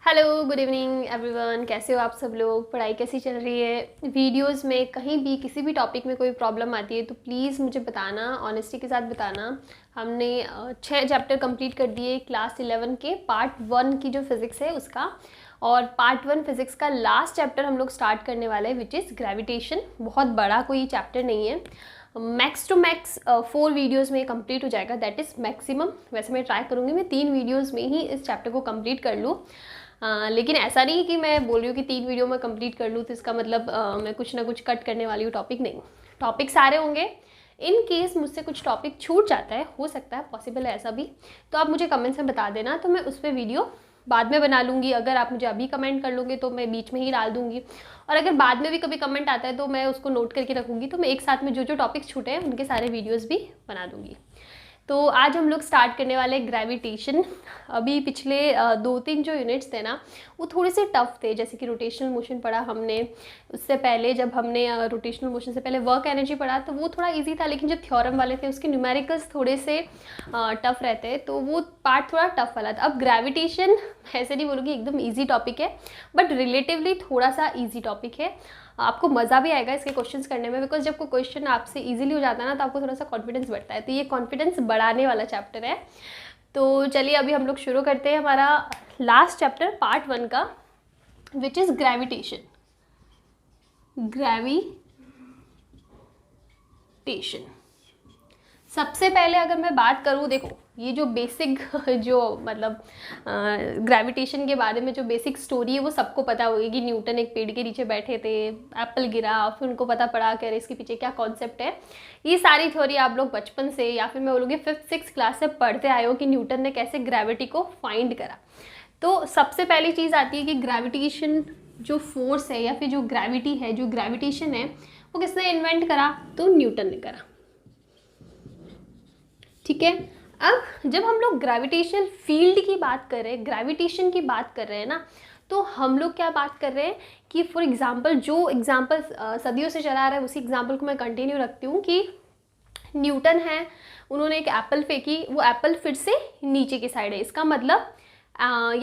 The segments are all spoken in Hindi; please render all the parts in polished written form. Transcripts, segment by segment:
Hello, good evening everyone. कैसे हो आप सब लोग? पढ़ाई कैसी चल रही है? वीडियोस में कहीं भी किसी भी टॉपिक में कोई प्रॉब्लम आती है तो प्लीज़ मुझे बताना, ऑनेस्टी के साथ बताना। हमने 6 चैप्टर कंप्लीट कर दिए क्लास 11 के पार्ट 1 की जो फिज़िक्स है उसका, और पार्ट 1 फिज़िक्स का लास्ट चैप्टर हम लोग स्टार्ट करने वाले हैं विच इज़ ग्रेविटेशन। बहुत बड़ा कोई चैप्टर नहीं है, मैक्स टू मैक्स 4 वीडियोज़ में कंप्लीट हो जाएगा, दैट इज़ मैक्सिमम। वैसे मैं ट्राई करूँगी मैं 3 वीडियोज़ में ही इस चैप्टर को कंप्लीट कर लूँ। लेकिन ऐसा नहीं कि मैं बोल रही हूँ कि 3 वीडियो में कंप्लीट कर लूँ तो इसका मतलब मैं कुछ ना कुछ कट करने वाली हूँ। टॉपिक नहीं, टॉपिक सारे होंगे। इन केस मुझसे कुछ टॉपिक छूट जाता है, हो सकता है, पॉसिबल है ऐसा भी, तो आप मुझे कमेंट्स में बता देना, तो मैं उस पर वीडियो बाद में बना लूँगी। अगर आप मुझे अभी कमेंट कर लोगे तो मैं बीच में ही डाल दूँगी, और अगर बाद में भी कभी कमेंट आता है तो मैं उसको नोट करके रखूँगी, तो मैं एक साथ में जो जो टॉपिक्स छूटे हैं उनके सारे वीडियोज़ भी बना दूँगी। तो आज हम लोग स्टार्ट करने वाले ग्रेविटेशन। अभी पिछले 2-3 जो यूनिट्स थे ना वो थोड़े से टफ थे, जैसे कि रोटेशनल मोशन पढ़ा हमने। उससे पहले जब हमने रोटेशनल मोशन से पहले वर्क एनर्जी पढ़ा तो वो थोड़ा इजी था, लेकिन जो थ्योरम वाले थे उसके न्यूमेरिकल्स थोड़े से टफ रहते हैं, तो वो पार्ट थोड़ा टफ वाला था। अब ग्रेविटेशन ऐसे नहीं बोलूँगी एकदम ईजी टॉपिक है, बट रिलेटिवली थोड़ा सा ईजी टॉपिक है। आपको मज़ा भी आएगा इसके क्वेश्चंस करने में, बिकॉज जब कोई क्वेश्चन आपसे इजीली हो जाता है ना तो आपको थोड़ा सा कॉन्फिडेंस बढ़ता है, तो ये कॉन्फिडेंस बढ़ाने वाला चैप्टर है। तो चलिए अभी हम लोग शुरू करते हैं हमारा लास्ट चैप्टर पार्ट 1 का, विच इज़ ग्रेविटेशन। ग्रेविटेशन सबसे पहले अगर मैं बात करूँ, देखो ये जो बेसिक जो मतलब ग्रेविटेशन के बारे में जो बेसिक स्टोरी है वो सबको पता होगी कि न्यूटन एक पेड़ के नीचे बैठे थे, एप्पल गिरा, फिर उनको पता पड़ा कि अरे इसके पीछे क्या कॉन्सेप्ट है। ये सारी थ्योरी आप लोग बचपन से या फिर मैं बोलूँगी 5th-6th क्लास से पढ़ते आए हो कि न्यूटन ने कैसे ग्रेविटी को फाइंड करा। तो सबसे पहली चीज़ आती है कि ग्रेविटेशन जो फोर्स है या फिर जो ग्रेविटी है, जो ग्रेविटेशन है, वो किसने इन्वेंट करा? तो न्यूटन ने करा। ठीक है, अब जब हम लोग ग्रेविटेशनल फील्ड की बात कर रहे हैं, ग्रेविटेशन की बात कर रहे हैं ना, तो हम लोग क्या बात कर रहे हैं कि फॉर एग्जांपल जो एग्जांपल सदियों से चला आ रहा है उसी एग्जांपल को मैं कंटिन्यू रखती हूँ कि न्यूटन है, उन्होंने एक एप्पल फेंकी, वो एप्पल फिर से नीचे की साइड है। इसका मतलब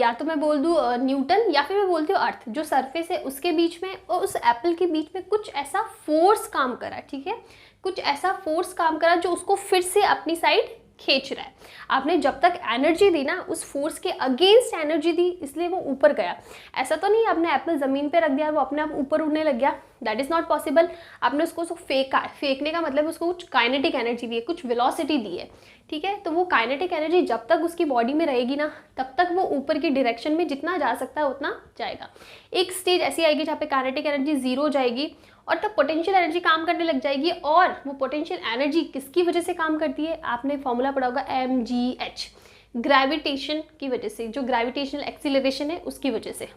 या तो मैं बोल दूँ न्यूटन, या फिर मैं बोलती हूँ अर्थ जो सरफेस है उसके बीच में और उस एप्पल के बीच में कुछ ऐसा फोर्स काम करा। ठीक है, कुछ ऐसा फोर्स काम करा जो उसको फिर से अपनी साइड खींच रहा है। आपने जब तक एनर्जी दी ना, उस फोर्स के अगेंस्ट एनर्जी दी, इसलिए वो ऊपर गया। ऐसा तो नहीं आपने एप्पल ज़मीन पे रख दिया और वो अपने आप ऊपर उड़ने लग गया, दैट इज़ नॉट पॉसिबल। आपने उसको फेंका, फेंकने का मतलब उसको कुछ काइनेटिक एनर्जी दी है, कुछ वेलोसिटी दी है। ठीक है, तो वो काइनेटिक एनर्जी जब तक उसकी बॉडी में रहेगी ना तब तक वो ऊपर की डायरेक्शन में जितना जा सकता है उतना जाएगा। एक स्टेज ऐसी आएगी जहाँ पे काइनेटिक एनर्जी 0 हो जाएगी और तब पोटेंशियल एनर्जी काम करने लग जाएगी। और वो पोटेंशियल एनर्जी किसकी वजह से काम करती है? आपने फॉर्मूला पढ़ा होगा mgh, ग्रेविटेशन की वजह से, जो ग्रेविटेशनल एक्सीलरेशन है उसकी वजह से।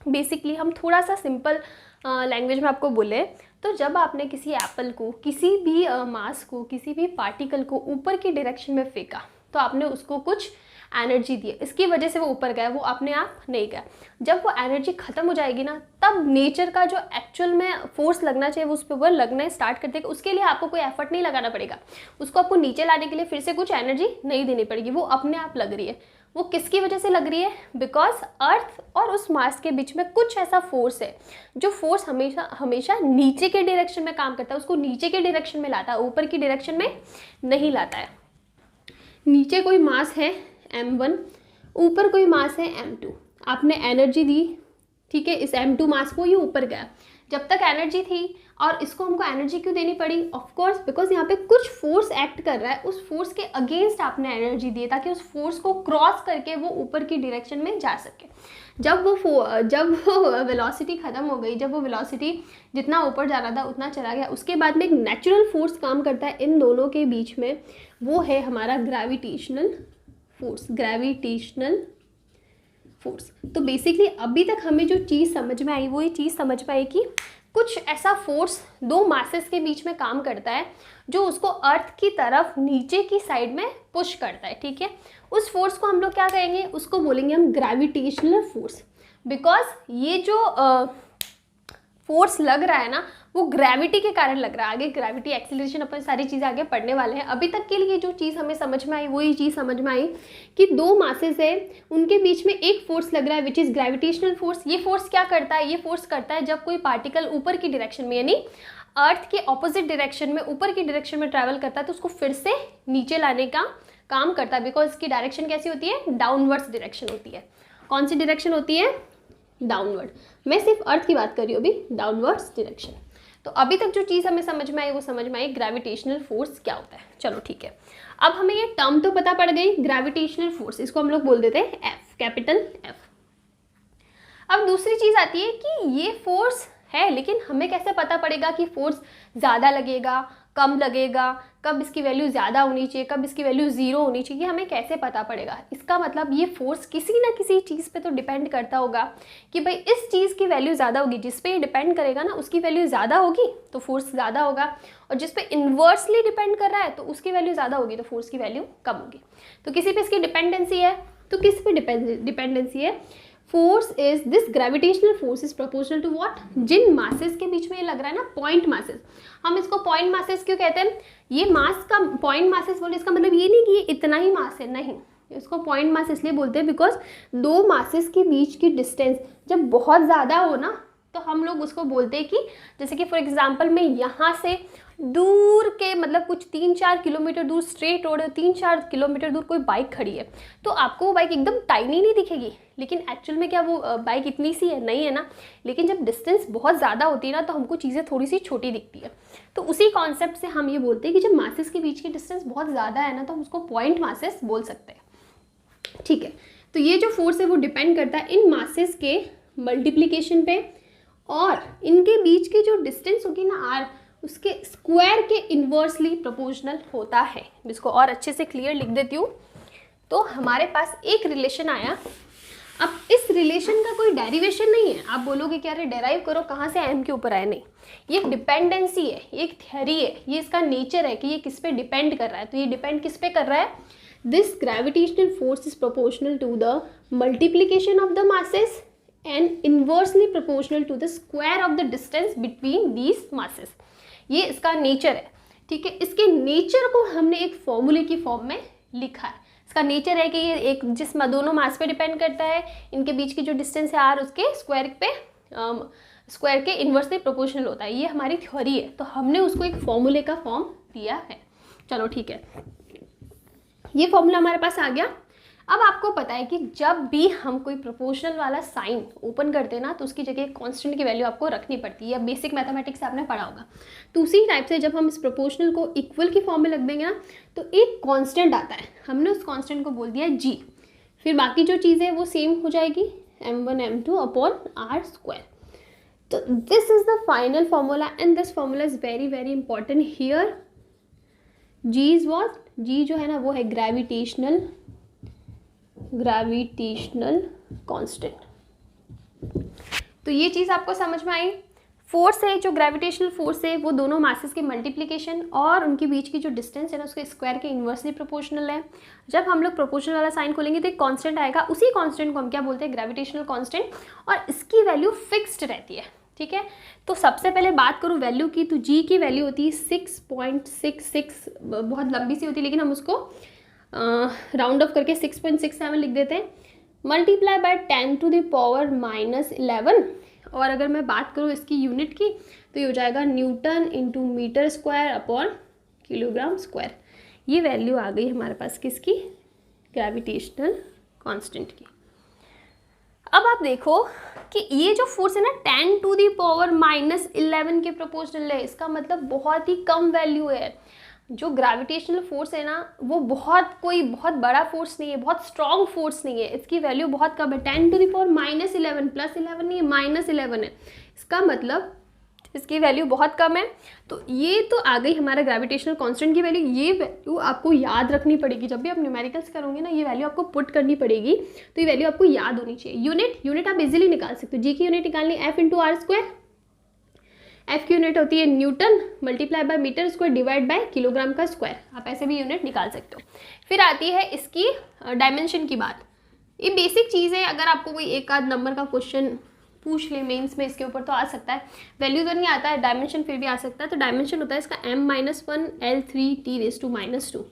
बेसिकली हम थोड़ा सा सिंपल लैंग्वेज में आपको बोले तो जब आपने किसी एप्पल को, किसी भी मास को, किसी भी पार्टिकल को ऊपर की डायरेक्शन में फेंका तो आपने उसको कुछ एनर्जी दी, इसकी वजह से वो ऊपर गया, वो अपने आप नहीं गया। जब वो एनर्जी खत्म हो जाएगी ना तब नेचर का जो एक्चुअल में फोर्स लगना चाहिए वो उस पर वो लगना स्टार्ट कर देगा। उसके लिए आपको कोई एफर्ट नहीं लगाना पड़ेगा, उसको आपको नीचे लाने के लिए फिर से कुछ एनर्जी नहीं देनी पड़ेगी, वो अपने आप लग रही है। वो किसकी वजह से लग रही है? बिकॉज अर्थ और उस मास के बीच में कुछ ऐसा फोर्स है जो फोर्स हमेशा हमेशा नीचे के डायरेक्शन में काम करता है, उसको नीचे के डायरेक्शन में लाता है, ऊपर की डायरेक्शन में नहीं लाता है। नीचे कोई मास है m1, ऊपर कोई मास है m2, आपने एनर्जी दी, ठीक है, इस m2 मास को, ये ऊपर गया। जब तक एनर्जी थी, और इसको हमको एनर्जी क्यों देनी पड़ी? ऑफ कोर्स बिकॉज यहाँ पे कुछ फोर्स एक्ट कर रहा है, उस फोर्स के अगेंस्ट आपने एनर्जी दी ताकि उस फोर्स को क्रॉस करके वो ऊपर की डायरेक्शन में जा सके। जब वो वेलोसिटी ख़त्म हो गई, जब वो वेलोसिटी जितना ऊपर जा रहा था उतना चला गया, उसके बाद में एक नेचुरल फोर्स काम करता है इन दोनों के बीच में, वो है हमारा ग्रेविटेशनल फोर्स। Gravitational force. तो बेसिकली अभी तक हमें जो चीज़ समझ में आई वो ये चीज़ समझ पाई कि कुछ ऐसा फोर्स दो मासेस के बीच में काम करता है जो उसको अर्थ की तरफ नीचे की साइड में पुश करता है। ठीक है, उस फोर्स को हम लोग क्या कहेंगे? उसको बोलेंगे हम ग्रेविटेशनल फोर्स। बिकॉज ये जो फोर्स लग रहा है ना वो ग्रेविटी के कारण लग रहा है। आगे ग्रेविटी, एक्सीलरेशन, अपन सारी चीज़ें आगे पढ़ने वाले हैं। अभी तक के लिए जो चीज़ हमें समझ में आई वही चीज़ समझ में आई कि दो मासेस है, उनके बीच में एक फोर्स लग रहा है विच इज़ ग्रेविटेशनल फोर्स। ये फोर्स क्या करता है? ये फोर्स करता है जब कोई पार्टिकल ऊपर की डायरेक्शन में, यानी अर्थ के ऑपोजिट डायरेक्शन में, ऊपर की डायरेक्शन में ट्रैवल करता है तो उसको फिर से नीचे लाने का काम करता है, बिकॉज इसकी डायरेक्शन कैसी होती है? डाउनवर्ड्स डायरेक्शन होती है। कौन सी डायरेक्शन होती है? डाउनवर्ड। मैं सिर्फ अर्थ की बात कर रही हूँ अभी, डाउनवर्ड्स डायरेक्शन। तो अभी तक जो चीज़ हमें समझ में आई वो समझ में आई ग्रेविटेशनल फोर्स क्या होता है। चलो ठीक है, अब हमें ये टर्म तो पता पड़ गई, ग्रेविटेशनल फोर्स, इसको हम लोग बोल देते हैं एफ, कैपिटल एफ। अब दूसरी चीज़ आती है कि ये फोर्स है, लेकिन हमें कैसे पता पड़ेगा कि फोर्स ज़्यादा लगेगा, कम लगेगा, कब इसकी वैल्यू ज़्यादा होनी चाहिए, कब इसकी वैल्यू ज़ीरो होनी चाहिए, हमें कैसे पता पड़ेगा? इसका मतलब ये फोर्स किसी ना किसी चीज़ पे तो डिपेंड करता होगा कि भाई इस चीज़ की वैल्यू ज़्यादा होगी, जिस पे ये डिपेंड करेगा ना उसकी वैल्यू ज़्यादा होगी तो फोर्स ज़्यादा होगा, और जिस पे इन्वर्सली डिपेंड कर रहा है तो उसकी वैल्यू ज़्यादा होगी तो फोर्स की वैल्यू कम होगी। तो किसी पे इसकी डिपेंडेंसी है, तो किस पे डिपेंडेंसी है? Force is this gravitational force is proportional to what? जिन मासेस के बीच में ये लग रहा है ना, पॉइंट मासेस। हम इसको पॉइंट मासेस क्यों कहते हैं? ये मास का पॉइंट मासेस बोले, इसका मतलब ये नहीं कि ये इतना ही मास है, नहीं, इसको पॉइंट मास इसलिए बोलते हैं बिकॉज दो मासेस के बीच की डिस्टेंस जब बहुत ज़्यादा हो ना तो हम लोग उसको बोलते हैं कि जैसे कि फॉर एग्जांपल मैं यहाँ से दूर के मतलब कुछ 3-4 किलोमीटर दूर स्ट्रेट रोड है, 3-4 किलोमीटर दूर कोई बाइक खड़ी है तो आपको वो बाइक एकदम टाइनी नहीं दिखेगी, लेकिन एक्चुअल में क्या वो बाइक इतनी सी है? नहीं है ना। लेकिन जब डिस्टेंस बहुत ज़्यादा होती है ना तो हमको चीज़ें थोड़ी सी छोटी दिखती है। तो उसी कॉन्सेप्ट से हम ये बोलते हैं कि जब मासेस के बीच की डिस्टेंस बहुत ज़्यादा है ना तो हम उसको पॉइंट मासेस बोल सकते हैं। ठीक है, तो ये जो फोर्स है वो डिपेंड करता है इन मासेस के मल्टीप्लीकेशन पे, और इनके बीच की जो डिस्टेंस होगी ना आर, उसके स्क्वायर के इन्वर्सली प्रोपोर्शनल होता है। इसको और अच्छे से क्लियर लिख देती हूँ। तो हमारे पास एक रिलेशन आया। अब इस रिलेशन का कोई डेरिवेशन नहीं है। आप बोलोगे कि अरे डेराइव करो, कहाँ से एम के ऊपर आया? नहीं, ये एक डिपेंडेंसी है, ये एक थ्योरी है, ये इसका नेचर है कि ये किस पे डिपेंड कर रहा है। तो ये डिपेंड किस पे कर रहा है? This gravitational force is proportional to the multiplication of the masses and inversely proportional to the square of the distance between these masses। ये इसका नेचर है। ठीक है, इसके नेचर को हमने एक फॉर्मूले की फॉर्म में लिखा है। इसका नेचर है कि ये एक जिस दोनों मास पे डिपेंड करता है, इनके बीच की जो डिस्टेंस है आर उसके स्क्वायर पे स्क्वायर के इन्वर्सली प्रोपोर्शनल होता है। ये हमारी थ्योरी है, तो हमने उसको एक फॉर्मूले का फॉर्म दिया है। चलो ठीक है, ये फॉर्मूला हमारे पास आ गया। अब आपको पता है कि जब भी हम कोई प्रोपोर्शनल वाला साइन ओपन करते हैं ना तो उसकी जगह एक कांस्टेंट की वैल्यू आपको रखनी पड़ती है, या बेसिक मैथमेटिक्स आपने पढ़ा होगा। तो उसी टाइप से जब हम इस प्रोपोर्शनल को इक्वल की फॉर्म में रख देंगे ना तो एक कांस्टेंट आता है, हमने उस कांस्टेंट को बोल दिया जी। फिर बाकी जो चीज़ें वो सेम हो जाएगी, m1 m2 upon R square. तो this is the final formula and this formula is very very important here. G is what? G जो है ना वो है ग्रेविटेशनल कांस्टेंट। तो ये चीज़ आपको समझ में आई। फोर्स है, जो ग्रेविटेशनल फोर्स है वो दोनों मासेस के मल्टीप्लिकेशन और उनके बीच की जो डिस्टेंस है ना उसके स्क्वायर के इन्वर्सली प्रोपोर्शनल है। जब हम लोग प्रोपोर्शनल वाला साइन खोलेंगे तो एक कांस्टेंट आएगा, उसी कांस्टेंट को हम क्या बोलते हैं? ग्रेविटेशनल कांस्टेंट, और इसकी वैल्यू फिक्स्ड रहती है। ठीक है, तो सबसे पहले बात करूँ वैल्यू की, तो जी की वैल्यू होती है 6.66, बहुत लंबी सी होती है लेकिन हम उसको राउंड ऑफ करके 6.67 लिख देते हैं, multiply by 10 to the power -11। और अगर मैं बात करूँ इसकी यूनिट की तो ये हो जाएगा newton into metre square upon kilogram square. ये वैल्यू आ गई हमारे पास किसकी? ग्रेविटेशनल कांस्टेंट की। अब आप देखो कि ये जो फोर्स है ना 10 टू द पावर -11 के प्रोपोर्शनल है। इसका मतलब बहुत ही कम वैल्यू है। जो ग्रेविटेशनल फोर्स है ना वो कोई बहुत बड़ा फोर्स नहीं है, बहुत स्ट्रॉन्ग फोर्स नहीं है, इसकी वैल्यू बहुत कम है। 10 टू द पावर -11, +11 नहीं है, -11 है। इसका मतलब इसकी वैल्यू बहुत कम है। तो ये तो आ गई हमारा ग्रेविटेशनल कांस्टेंट की वैल्यू। ये वैल्यू आपको याद रखनी पड़ेगी, जब भी आप न्यूमेरिकल्स करोगे ना ये वैल्यू आपको पुट करनी पड़ेगी, तो ये वैल्यू आपको याद होनी चाहिए। यूनिट आप इजीली निकाल सकते हो। जी की यूनिट निकालनी F into R square, F की यूनिट होती है newton multiply by metre square divide by kilogram का स्क्वायर। आप ऐसे भी यूनिट निकाल सकते हो। फिर आती है इसकी डायमेंशन की बात। ये बेसिक चीज़ है, अगर आपको कोई एक आध नंबर का क्वेश्चन पूछ ले मेंस में इसके ऊपर तो आ सकता है, वैल्यू तो नहीं आता है, डायमेंशन फिर भी आ सकता है। तो डायमेंशन होता है इसका m-1 L3T⁻²।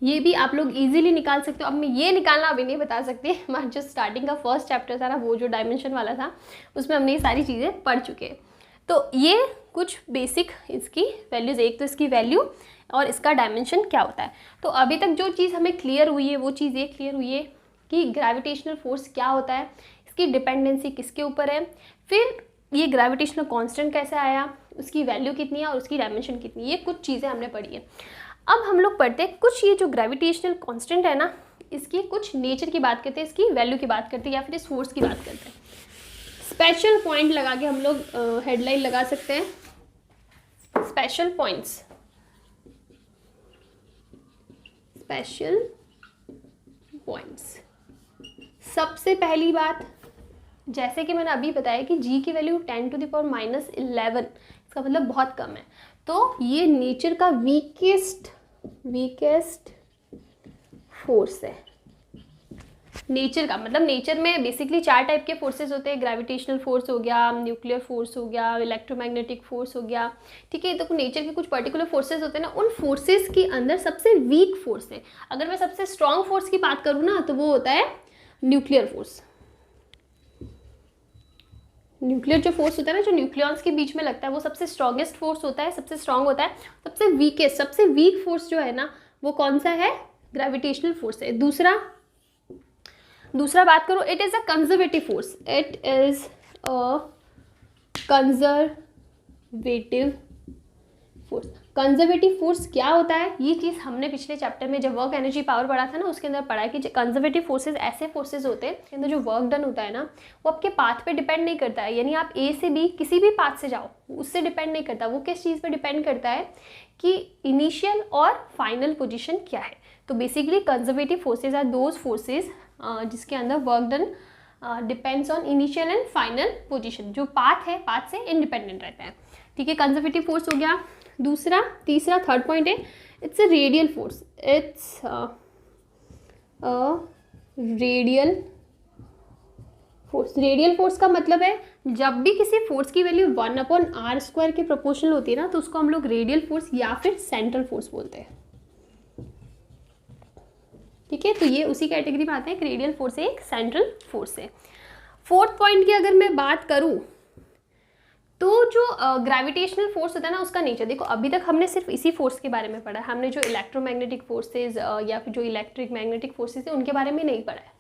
ये भी आप लोग इजीली निकाल सकते हो। अब मैं ये निकालना अभी नहीं बता सकती, हमारा जो स्टार्टिंग का फर्स्ट चैप्टर था ना, वो जो डायमेंशन वाला था, उसमें हमने ये सारी चीज़ें पढ़ चुके हैं। तो ये कुछ बेसिक इसकी वैल्यूज़, एक तो इसकी वैल्यू और इसका डायमेंशन क्या होता है। तो अभी तक जो चीज़ हमें क्लियर हुई है वो चीज़ ये क्लियर हुई है कि ग्रेविटेशनल फोर्स क्या होता है, इसकी डिपेंडेंसी किसके ऊपर है, फिर ये ग्रेविटेशनल कांस्टेंट कैसे आया, उसकी वैल्यू कितनी है और उसकी डायमेंशन कितनी है, ये कुछ चीज़ें हमने पढ़ी है। अब हम लोग पढ़ते हैं कुछ ये जो ग्रेविटेशनल कांस्टेंट है ना, इसकी कुछ नेचर की बात करते हैं, इसकी वैल्यू की बात करते हैं या फिर इस फोर्स की बात करते हैं। स्पेशल पॉइंट लगा के हम लोग हेडलाइन लगा सकते हैं, स्पेशल पॉइंट्स, स्पेशल पॉइंट्स। सबसे पहली बात, जैसे कि मैंने अभी बताया कि g की वैल्यू 10⁻11, इसका मतलब बहुत कम है। तो ये नेचर का वीकेस्ट फोर्स है। नेचर का मतलब, नेचर में बेसिकली 4 टाइप के फोर्सेस होते हैं, ग्रेविटेशनल फोर्स हो गया, न्यूक्लियर फोर्स हो गया, इलेक्ट्रोमैग्नेटिक फोर्स हो गया, ठीक है। तो नेचर के कुछ पर्टिकुलर फोर्सेस होते हैं ना, उन फोर्सेस के अंदर सबसे वीक फोर्स है। अगर मैं सबसे स्ट्रॉन्ग फोर्स की बात करूँ ना, तो वो होता है न्यूक्लियर फोर्स। न्यूक्लियर जो फोर्स होता है ना, जो न्यूक्लियॉन्स के बीच में लगता है, वो सबसे स्ट्रॉन्गेस्ट फोर्स होता है, सबसे स्ट्रॉन्ग होता है। सबसे वीकेस्ट, सबसे वीक फोर्स जो है ना, वो कौन सा है, ग्रेविटेशनल फोर्स है। दूसरा बात करो, it is a conservative force, it is a conservative force. Conservative force क्या होता है, ये चीज़ हमने पिछले चैप्टर में जब वर्क एनर्जी पावर पढ़ा था ना, उसके अंदर पढ़ा है कि कंजर्वेटिव फोर्सेज ऐसे फोर्सेज होते हैं जिसके अंदर जो वर्क डन होता है ना, वो आपके पाथ पे डिपेंड नहीं करता है। यानी आप ए से बी किसी भी पाथ से जाओ, उससे डिपेंड नहीं करता। वो किस चीज़ पे डिपेंड करता है कि इनिशियल और फाइनल पोजिशन क्या है। तो basically conservative forces are those forces जिसके अंदर work done depends on initial and final position. जो पाथ है, पाथ से इंडिपेंडेंट रहता है, ठीक है। कंजर्वेटिव फोर्स हो गया। तीसरा थर्ड पॉइंट है, it's a radial force, it's a radial force. Radial force का मतलब है जब भी किसी फोर्स की वैल्यू 1/r² के प्रोपोर्शनल होती है ना, तो उसको हम लोग रेडियल फोर्स या फिर सेंट्रल फोर्स बोलते हैं, ठीक है। तो ये उसी कैटेगरी में आता है, एक रेडियल फोर्स है, एक सेंट्रल फोर्स है। फोर्थ पॉइंट की अगर मैं बात करूं, तो जो ग्रेविटेशनल फोर्स होता है ना, उसका नेचर देखो। अभी तक हमने सिर्फ इसी फोर्स के बारे में पढ़ा है, हमने जो इलेक्ट्रोमैग्नेटिक फोर्सेज या फिर जो इलेक्ट्रिक मैग्नेटिक फोर्सेज है उनके बारे में नहीं पढ़ा है।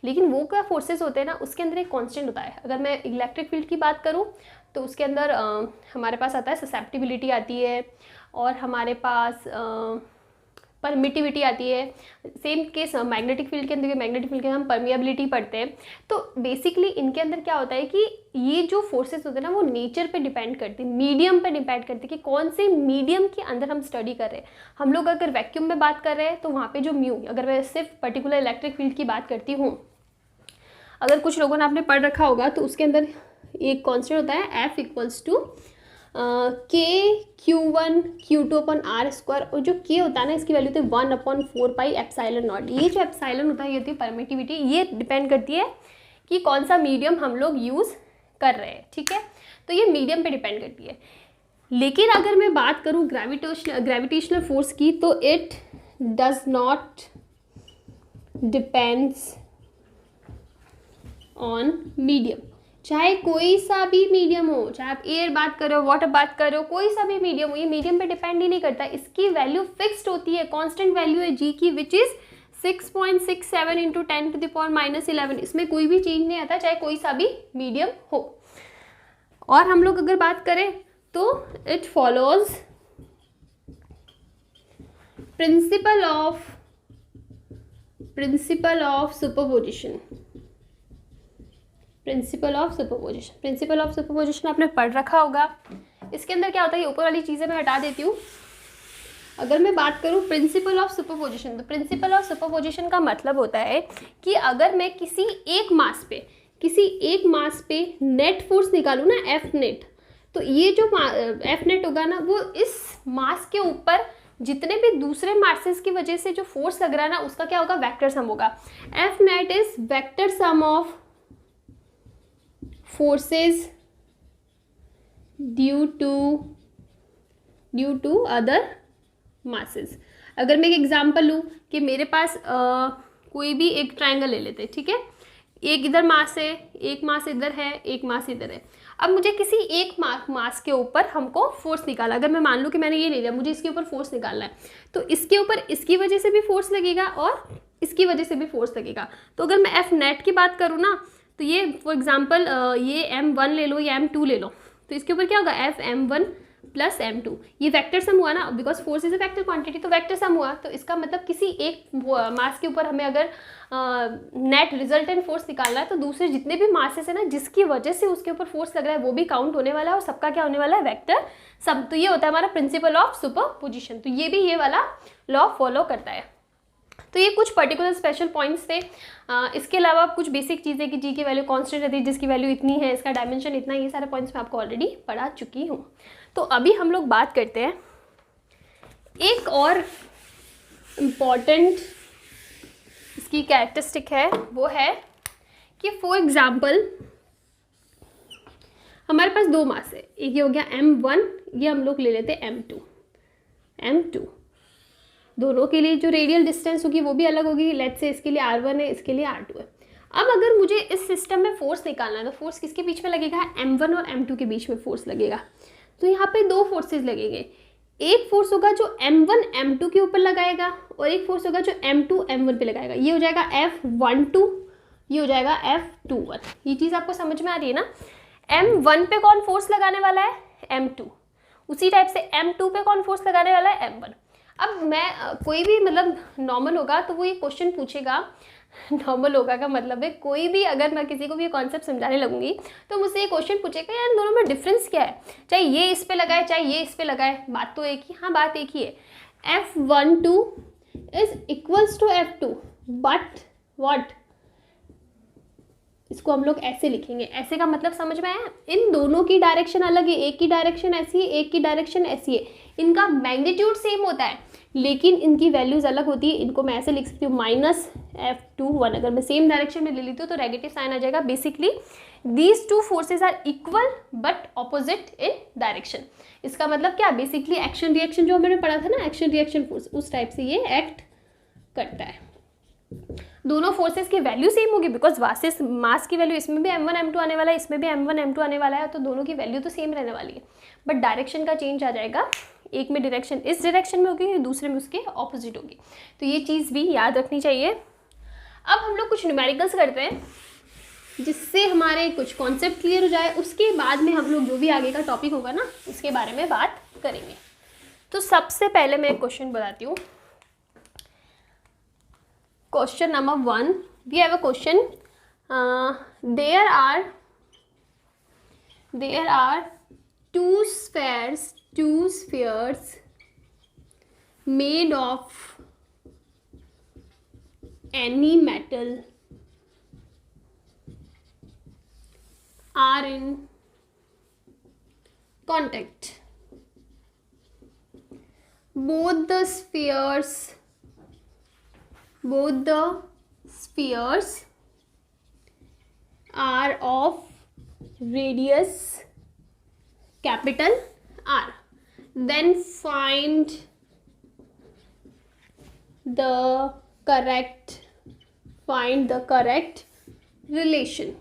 लेकिन वो क्या फोर्सेज होते हैं ना, उसके अंदर एक कांस्टेंट होता है। अगर मैं इलेक्ट्रिक फील्ड की बात करूं, तो उसके अंदर हमारे पास आता है ससेप्टिबिलिटी आती है, और हमारे पास परमिटिविटी आती है। सेम केस मैग्नेटिक फील्ड के अंदर, मैग्नेटिक फील्ड के हम परमिएबिलिटी पढ़ते हैं। तो बेसिकली इनके अंदर क्या होता है कि ये जो फोर्सेस होते हैं ना, वो नेचर पे डिपेंड करते हैं, मीडियम पे डिपेंड करते हैं कि कौन से मीडियम के अंदर हम स्टडी कर रहे हैं। हम लोग अगर वैक्यूम में बात कर रहे हैं तो वहाँ पे जो म्यू, अगर मैं सिर्फ पर्टिकुलर इलेक्ट्रिक फील्ड की बात करती हूँ, अगर कुछ लोगों ने आपने पढ़ रखा होगा, तो उसके अंदर एक कॉन्स्टेंट होता है F = K(Q1Q2)/r², और जो K होता है ना, इसकी वैल्यू होती है 1/4πε0। ये जो एप्सिलॉन होता है, ये होती है परमिटिविटी। ये डिपेंड करती है कि कौन सा मीडियम हम लोग यूज़ कर रहे हैं, ठीक है। तो ये मीडियम पे डिपेंड करती है। लेकिन अगर मैं बात करूँ ग्रेविटेशनल फोर्स की, तो it does not depends on medium. चाहे कोई सा भी मीडियम हो, चाहे आप एयर बात करो, वाटर बात करो, कोई सा भी मीडियम हो, ये मीडियम पे डिपेंड ही नहीं करता। इसकी वैल्यू फिक्स्ड होती है, कांस्टेंट वैल्यू है जी की, विच इज़ 6.67 × 10⁻11। इसमें कोई भी चेंज नहीं आता, चाहे कोई सा भी मीडियम हो। और हम लोग अगर बात करें, तो it follows principle of superposition. Principle of superposition आपने पढ़ रखा होगा। इसके अंदर क्या होता है, ये ऊपर वाली चीज़ें मैं हटा देती हूँ। अगर मैं बात करूँ प्रिंसिपल ऑफ सुपरपोजिशन, तो प्रिंसिपल ऑफ सुपरपोजिशन का मतलब होता है कि अगर मैं किसी एक मास पे नेट फोर्स निकालूँ ना, F नेट, तो ये जो F नेट होगा ना, वो इस मास के ऊपर जितने भी दूसरे मासेस की वजह से जो फोर्स लग रहा है ना, उसका क्या होगा, वेक्टर सम होगा। F net is vector sum of forces due to other masses. अगर मैं एक एग्जांपल लूँ कि मेरे पास कोई भी एक ट्रायंगल ले लेते हैं, ठीक है, एक इधर मास है, एक मास इधर है, एक मास इधर है। अब मुझे किसी एक मास के ऊपर हमको फोर्स निकाला, अगर मैं मान लूँ कि मैंने ये ले लिया, मुझे इसके ऊपर फोर्स निकालना है, तो इसके ऊपर इसकी वजह से भी फोर्स लगेगा और इसकी वजह से भी फोर्स लगेगा। तो अगर मैं एफ नेट की बात करूँ ना, तो ये फॉर एग्जाम्पल ये m1 ले लो या m2 ले लो, तो इसके ऊपर क्या होगा, एफ m1 प्लस m2, ये वेक्टर सम हुआ ना, because force is a vector quantity, तो वेक्टर सम हुआ। तो इसका मतलब किसी एक मास के ऊपर हमें अगर नेट रिजल्टेंट फोर्स निकालना है, तो दूसरे जितने भी मासेस है ना, जिसकी वजह से उसके ऊपर फोर्स लग रहा है, वो भी काउंट होने वाला है और सबका क्या होने वाला है, वेक्टर सम। तो ये होता है हमारा प्रिंसिपल ऑफ सुपरपोजिशन। तो ये भी ये वाला लॉ फॉलो करता है। तो ये कुछ पर्टिकुलर स्पेशल पॉइंट्स थे। इसके अलावा कुछ बेसिक चीज़ें कि जी की वैल्यू कांस्टेंट रहती है, जिसकी वैल्यू इतनी है, इसका डायमेंशन इतना, ये सारे पॉइंट्स मैं आपको ऑलरेडी पढ़ा चुकी हूँ। तो अभी हम लोग बात करते हैं एक और इम्पॉर्टेंट इसकी कैरेक्टरिस्टिक है, वो है कि फॉर एग्जाम्पल हमारे पास दो मास है, एक ये हो गया m1, ये हम लोग ले लेते हैं m2। दोनों के लिए जो रेडियल डिस्टेंस होगी वो भी अलग होगी। लेट्स से इसके लिए r1 है, इसके लिए r2 है। अब अगर मुझे इस सिस्टम में फोर्स निकालना है, तो फोर्स किसके बीच में लगेगा, m1 और m2 के बीच में फोर्स लगेगा। तो यहाँ पे दो फोर्सेस लगेंगे, एक फोर्स होगा जो m1 m2 के ऊपर लगाएगा और एक फोर्स होगा जो m2 m1 पे लगाएगा। ये हो जाएगा F12, ये हो जाएगा F21। ये चीज़ आपको समझ में आ रही है ना। m1 पे कौन फोर्स लगाने वाला है, m2। उसी टाइप से m2 पे कौन फोर्स लगाने वाला है, m1। अब मैं कोई भी मतलब नॉर्मल होगा तो वो ये क्वेश्चन पूछेगा, नॉर्मल होगा का मतलब है कोई भी, अगर मैं किसी को भी ये कॉन्सेप्ट समझाने लगूंगी तो मुझसे ये क्वेश्चन पूछेगा, यार दोनों में डिफरेंस क्या है, चाहे ये इस पे लगाए चाहे ये इस पे लगाए, बात तो एक ही। हाँ, बात एक ही है, F12 is equals to F2, but what, इसको हम लोग ऐसे लिखेंगे। ऐसे का मतलब समझ में आया, इन दोनों की डायरेक्शन अलग है, एक की डायरेक्शन ऐसी है, एक की डायरेक्शन ऐसी है, इनका मैग्नीट्यूड सेम होता है लेकिन इनकी वैल्यूज अलग होती है। इनको मैं ऐसे लिख सकती हूँ -F21। अगर मैं सेम डायरेक्शन में ले लेती हूँ तो नेगेटिव साइन आ जाएगा। Basically these two forces are equal but opposite in direction. इसका मतलब क्या, बेसिकली एक्शन रिएक्शन जो हमने पढ़ा था ना, एक्शन रिएक्शन फोर्स, उस टाइप से ये एक्ट करता है। दोनों फोर्सेस की वैल्यू सेम होगी बिकॉज मास की वैल्यू इसमें भी m1 m2 आने वाला है, इसमें भी m1 m2 आने वाला है, तो दोनों की वैल्यू तो सेम रहने वाली है, बट डायरेक्शन का चेंज आ जाएगा। एक में डायरेक्शन इस डायरेक्शन में होगी, दूसरे में उसके ऑपोजिट होगी। तो ये चीज़ भी याद रखनी चाहिए। अब हम लोग कुछ न्यूमेरिकल्स करते हैं जिससे हमारे कुछ कॉन्सेप्ट क्लियर हो जाए। उसके बाद में हम लोग जो भी आगे का टॉपिक होगा ना उसके बारे में बात करेंगे। तो सबसे पहले मैं एक क्वेश्चन बताती हूँ। Question number 1, we have a question. There are two spheres made of any metal are in contact. Both the spheres are of radius capital R. Then find the correct relation.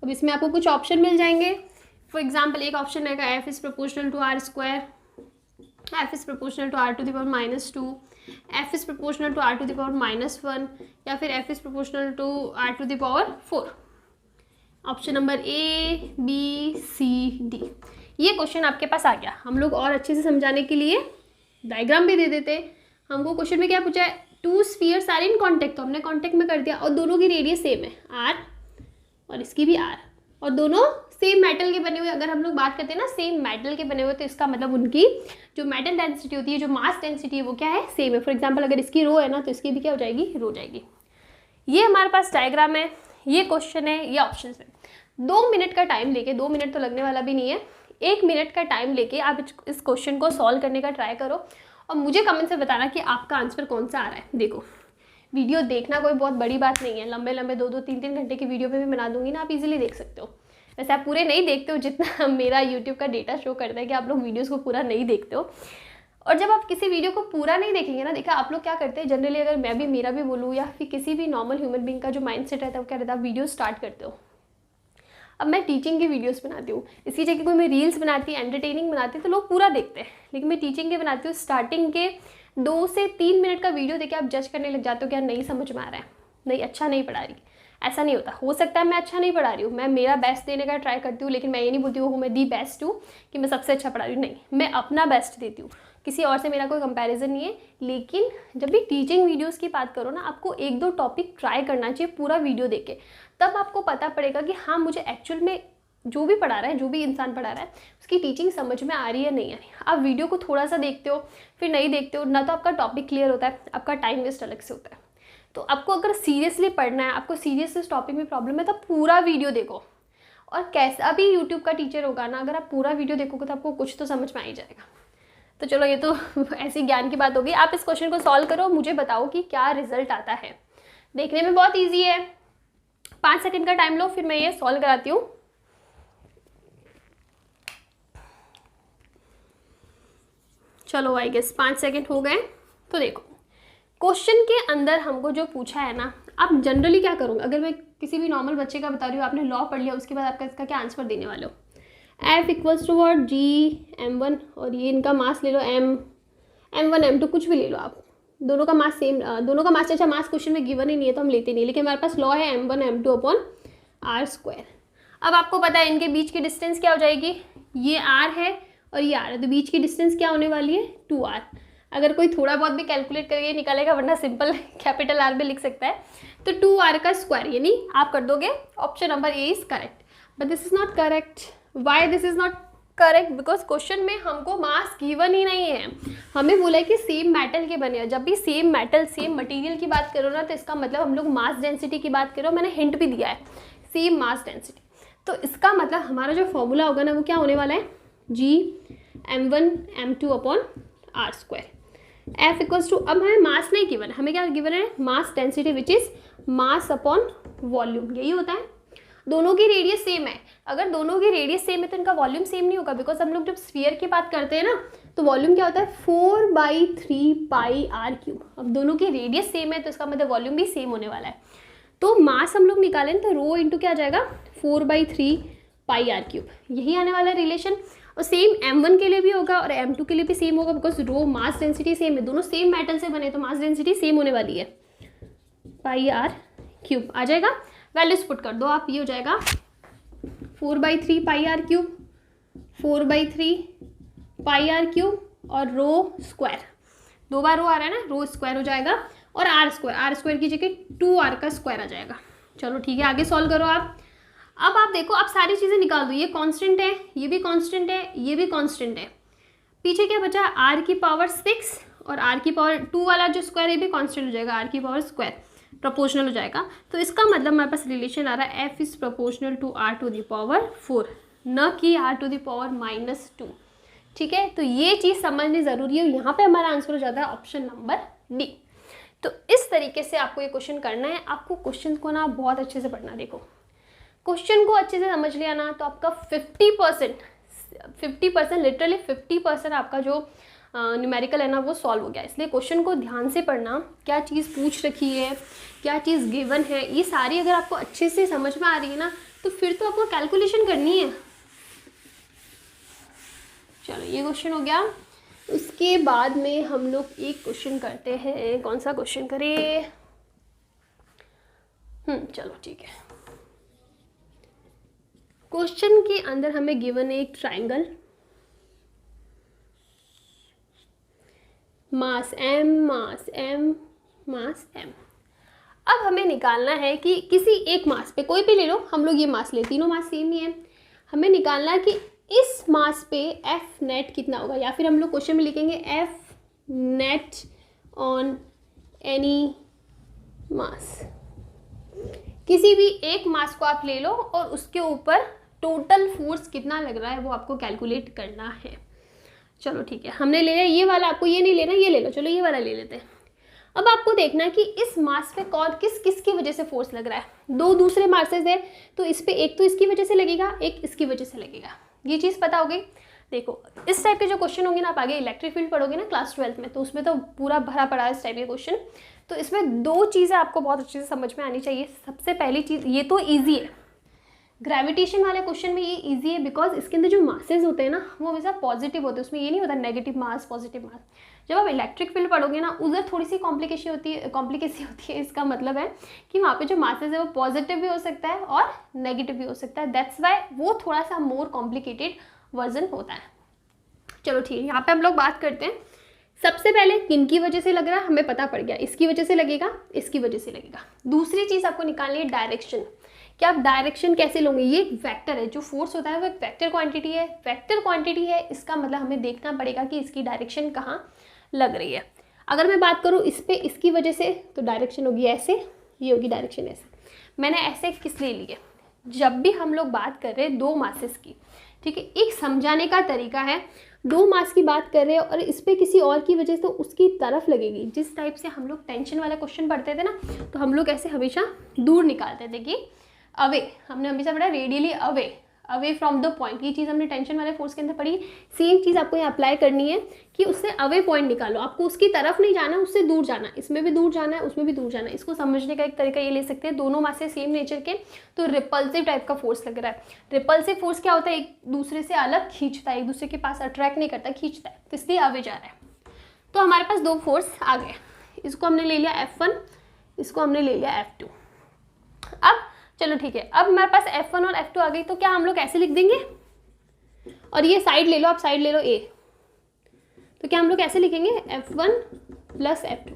अब इसमें आपको कुछ ऑप्शन मिल जाएंगे। फॉर एग्जाम्पल एक ऑप्शन रहेगा F is proportional to R square, F is proportional to R to the power -2, F is proportional to R to the power -1, या फिर F is proportional to R to the power 4। Option number A, B, C, D। ये क्वेश्चन आपके पास आ गया। हम लोग और अच्छे से समझाने के लिए डायग्राम भी दे देते। हमको क्वेश्चन में क्या पूछा है, two spheres are in contact, तो हमने कॉन्टेक्ट में कर दिया और दोनों की रेडियस सेम है R और इसकी भी R, और दोनों सेम मेटल के बने हुए। अगर हम लोग बात करते हैं ना सेम मेटल के बने हुए, तो इसका मतलब उनकी जो मेटल डेंसिटी होती है, जो मास डेंसिटी है, वो क्या है, सेम है। फॉर एग्जांपल अगर इसकी रो है ना तो इसकी भी क्या हो जाएगी, रो जाएगी। ये हमारे पास डायग्राम है, ये क्वेश्चन है, ये ऑप्शन है। 2 मिनट का टाइम लेके, 2 मिनट तो लगने वाला भी नहीं है, 1 मिनट का टाइम लेके आप इस क्वेश्चन को सॉल्व करने का ट्राई करो और मुझे कमेंट से बताना कि आपका आंसर कौन सा आ रहा है। देखो, वीडियो देखना कोई बहुत बड़ी बात नहीं है, लंबे 2-3 घंटे की वीडियो पे भी बना दूंगी ना, आप इजीली देख सकते हो। वैसे आप पूरे नहीं देखते हो, जितना मेरा यूट्यूब का डेटा शो करता है कि आप लोग वीडियोज़ को पूरा नहीं देखते हो। और जब आप किसी वीडियो को पूरा नहीं देखेंगे ना, देखा आप लोग क्या करते हैं जनरली, अगर मेरा भी बोलूँ या फिर किसी भी नॉर्मल ह्यूमन बीइंग का जो माइंडसेट रहता है वो क्या रहता है, आप वीडियो स्टार्ट करते हो। अब मैं टीचिंग की वीडियोस बनाती हूँ, इसी जगह कोई मैं रील्स बनाती एंटरटेनिंग बनाती तो लोग पूरा देखते हैं, लेकिन मैं टीचिंग के बनाती हूँ, स्टार्टिंग के 2 से 3 मिनट का वीडियो देखे आप जज करने लग जाते हो कि यार नहीं समझ में आ रहा है, नहीं अच्छा नहीं पढ़ा रही। ऐसा नहीं होता, हो सकता है मैं अच्छा नहीं पढ़ा रही हूँ, मैं मेरा बेस्ट देने का ट्राई करती हूँ, लेकिन मैं ये नहीं बोलती हूँ मैं दी बेस्ट हूँ कि मैं सबसे अच्छा पढ़ा रही हूँ, नहीं, मैं अपना बेस्ट देती हूँ, किसी और से मेरा कोई कंपैरिजन नहीं है। लेकिन जब भी टीचिंग वीडियोस की बात करो ना, आपको 1-2 टॉपिक ट्राई करना चाहिए पूरा वीडियो देके, तब आपको पता पड़ेगा कि हाँ मुझे एक्चुअल में जो भी पढ़ा रहा है, जो भी इंसान पढ़ा रहा है, उसकी टीचिंग समझ में आ रही है नहीं आ रही। आप वीडियो को थोड़ा सा देखते हो फिर नहीं देखते हो ना, तो आपका टॉपिक क्लियर होता है, आपका टाइम वेस्ट अलग से होता है। तो आपको अगर सीरियसली पढ़ना है, आपको सीरियस इस टॉपिक में प्रॉब्लम है, तो पूरा वीडियो देखो। और कैसा भी यूट्यूब का टीचर होगा ना, अगर आप पूरा वीडियो देखोगे तो आपको कुछ तो समझ में आ ही जाएगा। तो चलो ये तो ऐसी ज्ञान की बात होगी। आप इस क्वेश्चन को सॉल्व करो, मुझे बताओ कि क्या रिजल्ट आता है। देखने में बहुत ईजी है, 5 सेकंड का टाइम लो, फिर मैं ये सॉल्व कराती हूँ। चलो आई गेस 5 सेकंड हो गए। तो देखो क्वेश्चन के अंदर हमको जो पूछा है ना, आप जनरली क्या करोगे, अगर मैं किसी भी नॉर्मल बच्चे का बता रही हूँ, आपने लॉ पढ़ लिया, उसके बाद आपका इसका क्या आंसर देने वाले हो, F equals to what G(m1) और ये इनका मास ले लो M1 M2 कुछ भी ले लो आप, दोनों का मास सेम, दोनों का मास, अच्छा मास क्वेश्चन में गिवन ही नहीं है तो हम लेते नहीं, लेकिन हमारे पास लॉ है M1 M2 अपॉन R²। अब आपको पता है इनके बीच की डिस्टेंस क्या हो जाएगी, ये R है और ये R है, तो बीच की डिस्टेंस क्या होने वाली है 2R। अगर कोई थोड़ा बहुत भी कैलकुलेट करके निकालेगा, वरना सिंपल कैपिटल R भी लिख सकता है, तो 2R का स्क्वायर, यानी आप कर दोगे option number A is correct. But this is not correct. Why this is not correct? Because question में हमको मास गिवन ही नहीं है, हमें बोला है कि सेम मेटल के बने हैं। जब भी सेम मेटल सेम मटेरियल की बात करो ना, तो इसका मतलब हम लोग मास डेंसिटी की बात करो, मैंने हिंट भी दिया है सेम मास डेंसिटी, तो इसका मतलब हमारा जो फॉर्मूला होगा ना वो क्या होने वाला है, G(m1 m2 upon R²। F equals to, अब हमें मास नहीं गिवन, हमें क्या गिवन है, mass density which is mass upon volume, यही होता है। दोनों की रेडियस सेम है, अगर दोनों की रेडियस सेम है तो इनका वॉल्यूम सेम नहीं होगा, बिकॉज हम लोग जब स्फीयर की बात करते हैं ना तो वॉल्यूम क्या होता है 4/3 पाई R³। अब दोनों की रेडियस सेम है तो इसका मतलब वॉल्यूम भी सेम होने वाला है। तो मास हम लोग निकालें तो रो इंटू क्या आ जाएगा 4/3 पाई R³, यही आने वाला है रिलेशन। और सेम M1 के लिए भी होगा और M2 के लिए भी सेम होगा, because rho mass density same है, दोनों सेम मेटल से बने तो मास डेंसिटी सेम होने वाली है, पाई R³ आ जाएगा। वैल्यूज पुट कर दो आप, ये हो जाएगा 4/3 पाई R³ 4/3 पाई R³ और रो स्क्वायर, 2 बार रो आ रहा है ना, रो स्क्वायर हो जाएगा और R² की जगह 2R का स्क्वायर आ जाएगा। चलो ठीक है, आगे सॉल्व करो आप। अब आप देखो, आप सारी चीज़ें निकाल दो, ये कांस्टेंट है, ये भी कांस्टेंट है, ये भी कांस्टेंट है, पीछे क्या बचा R⁴ और R⁴ 2 वाला जो स्क्वायर है भी कांस्टेंट हो जाएगा, R⁴² प्रोपोर्शनल हो जाएगा। तो इसका मतलब हमारे पास रिलेशन आ रहा है F is proportional to R⁴, न कि R⁻²। ठीक है, तो ये चीज़ समझनी ज़रूरी है। यहाँ पे हमारा आंसर हो जाता है ऑप्शन नंबर डी। तो इस तरीके से आपको ये क्वेश्चन करना है। आपको क्वेश्चन को ना बहुत अच्छे से पढ़ना, देखो क्वेश्चन को अच्छे से समझ लिया ना तो आपका 50% लिटरली 50% आपका जो न्यूमेरिकल है ना वो सॉल्व हो गया। इसलिए क्वेश्चन को ध्यान से पढ़ना, क्या चीज़ पूछ रखी है, क्या चीज़ गिवन है, ये सारी अगर आपको अच्छे से समझ में आ रही है ना तो फिर तो आपको कैलकुलेशन करनी है। चलो ये क्वेश्चन हो गया। उसके बाद में हम लोग एक क्वेश्चन करते हैं, कौन सा क्वेश्चन करें, चलो ठीक है। क्वेश्चन के अंदर हमें गिवन है एक ट्राइंगल, मास m मास m मास m। अब हमें निकालना है कि किसी एक मास पे, कोई भी ले लो, हम लोग ये मास ले, तीनों मास सेम ही है, हमें निकालना है कि इस मास पे F नेट कितना होगा, या फिर हम लोग क्वेश्चन में लिखेंगे F नेट ऑन एनी मास। किसी भी एक मास को आप ले लो और उसके ऊपर टोटल फोर्स कितना लग रहा है वो आपको कैलकुलेट करना है। चलो ठीक है, हमने ले लिया ये वाला, आपको ये नहीं लेना, ये ले लो, चलो ये वाला ले लेते हैं। अब आपको देखना है कि इस मास पे कौन किस किस की वजह से फोर्स लग रहा है। दो दूसरे मासेस है तो इस पे एक तो इसकी वजह से लगेगा, एक इसकी वजह से लगेगा। ये चीज़ पता हो गई। देखो इस टाइप के जो क्वेश्चन होंगे ना, आप आगे इलेक्ट्रिक फील्ड पढ़ोगे ना क्लास 12 में, तो उसमें तो पूरा भरा पड़ा है इस टाइप के क्वेश्चन। तो इसमें दो चीज़ें आपको बहुत अच्छे से समझ में आनी चाहिए। सबसे पहली चीज़, ये तो ईजी है, ग्रेविटेशन वाले क्वेश्चन में ये इजी है बिकॉज इसके अंदर जो मासेस होते हैं ना वो हमेशा पॉजिटिव होते हैं, उसमें ये नहीं होता नेगेटिव मास पॉजिटिव मास। जब आप इलेक्ट्रिक फील्ड पढ़ोगे ना उधर थोड़ी सी कॉम्प्लिकेशन होती है। इसका मतलब है कि वहाँ पे जो मासेस है वो पॉजिटिव भी हो सकता है और नेगेटिव भी हो सकता है। दैट्स वाई वो थोड़ा सा मोर कॉम्प्लिकेटेड वर्जन होता है। चलो ठीक है, यहाँ पे हम लोग बात करते हैं। सबसे पहले किन की वजह से लग रहा है हमें पता पड़ गया, इसकी वजह से लगेगा, इसकी वजह से लगेगा। दूसरी चीज़ आपको निकालनी है डायरेक्शन, कि आप डायरेक्शन कैसे लोगे। ये एक वेक्टर है, जो फोर्स होता है वो एक वेक्टर क्वांटिटी है। वेक्टर क्वांटिटी है, इसका मतलब हमें देखना पड़ेगा कि इसकी डायरेक्शन कहाँ लग रही है। अगर मैं बात करूँ इस पे इसकी वजह से, तो डायरेक्शन होगी ऐसे, ये होगी डायरेक्शन ऐसे। मैंने ऐसे किस लिए लिए, जब भी हम लोग बात कर रहे हैं दो मासेस की, ठीक है, एक समझाने का तरीका है। दो मास की बात कर रहे हैं और इस पे किसी और की वजह से तो उसकी तरफ लगेगी। जिस टाइप से हम लोग टेंशन वाला क्वेश्चन पढ़ते थे ना, तो हम लोग ऐसे हमेशा दूर निकालते थे कि अवे, हमने हमेशा पढ़ा radially away from the point. ये चीज़ हमने टेंशन वाले फोर्स के अंदर पढ़ी। सेम चीज़ आपको यहाँ अप्लाई करनी है कि उससे अवे पॉइंट निकालो। आपको उसकी तरफ नहीं जाना, उससे दूर जाना। इसमें भी दूर जाना है, उसमें भी दूर जाना है। इसको समझने का एक तरीका ये ले सकते हैं, दोनों मासेस सेम नेचर के, तो रिपल्सिव टाइप का फोर्स लग रहा है। रिपल्सिव फोर्स क्या होता है, एक दूसरे से अलग खींचता है, एक दूसरे के पास अट्रैक्ट नहीं करता, खींचता है, तो इसलिए अवे जा रहा है। तो हमारे पास दो फोर्स आ गए, इसको हमने ले लिया F1, इसको हमने ले लिया F2। अब चलो ठीक है, अब हमारे पास F1 और F2 आ गई, तो क्या हम लोग ऐसे लिख देंगे, और ये साइड ले लो, आप साइड ले लो A, तो क्या हम लोग ऐसे लिखेंगे F1 प्लस F2,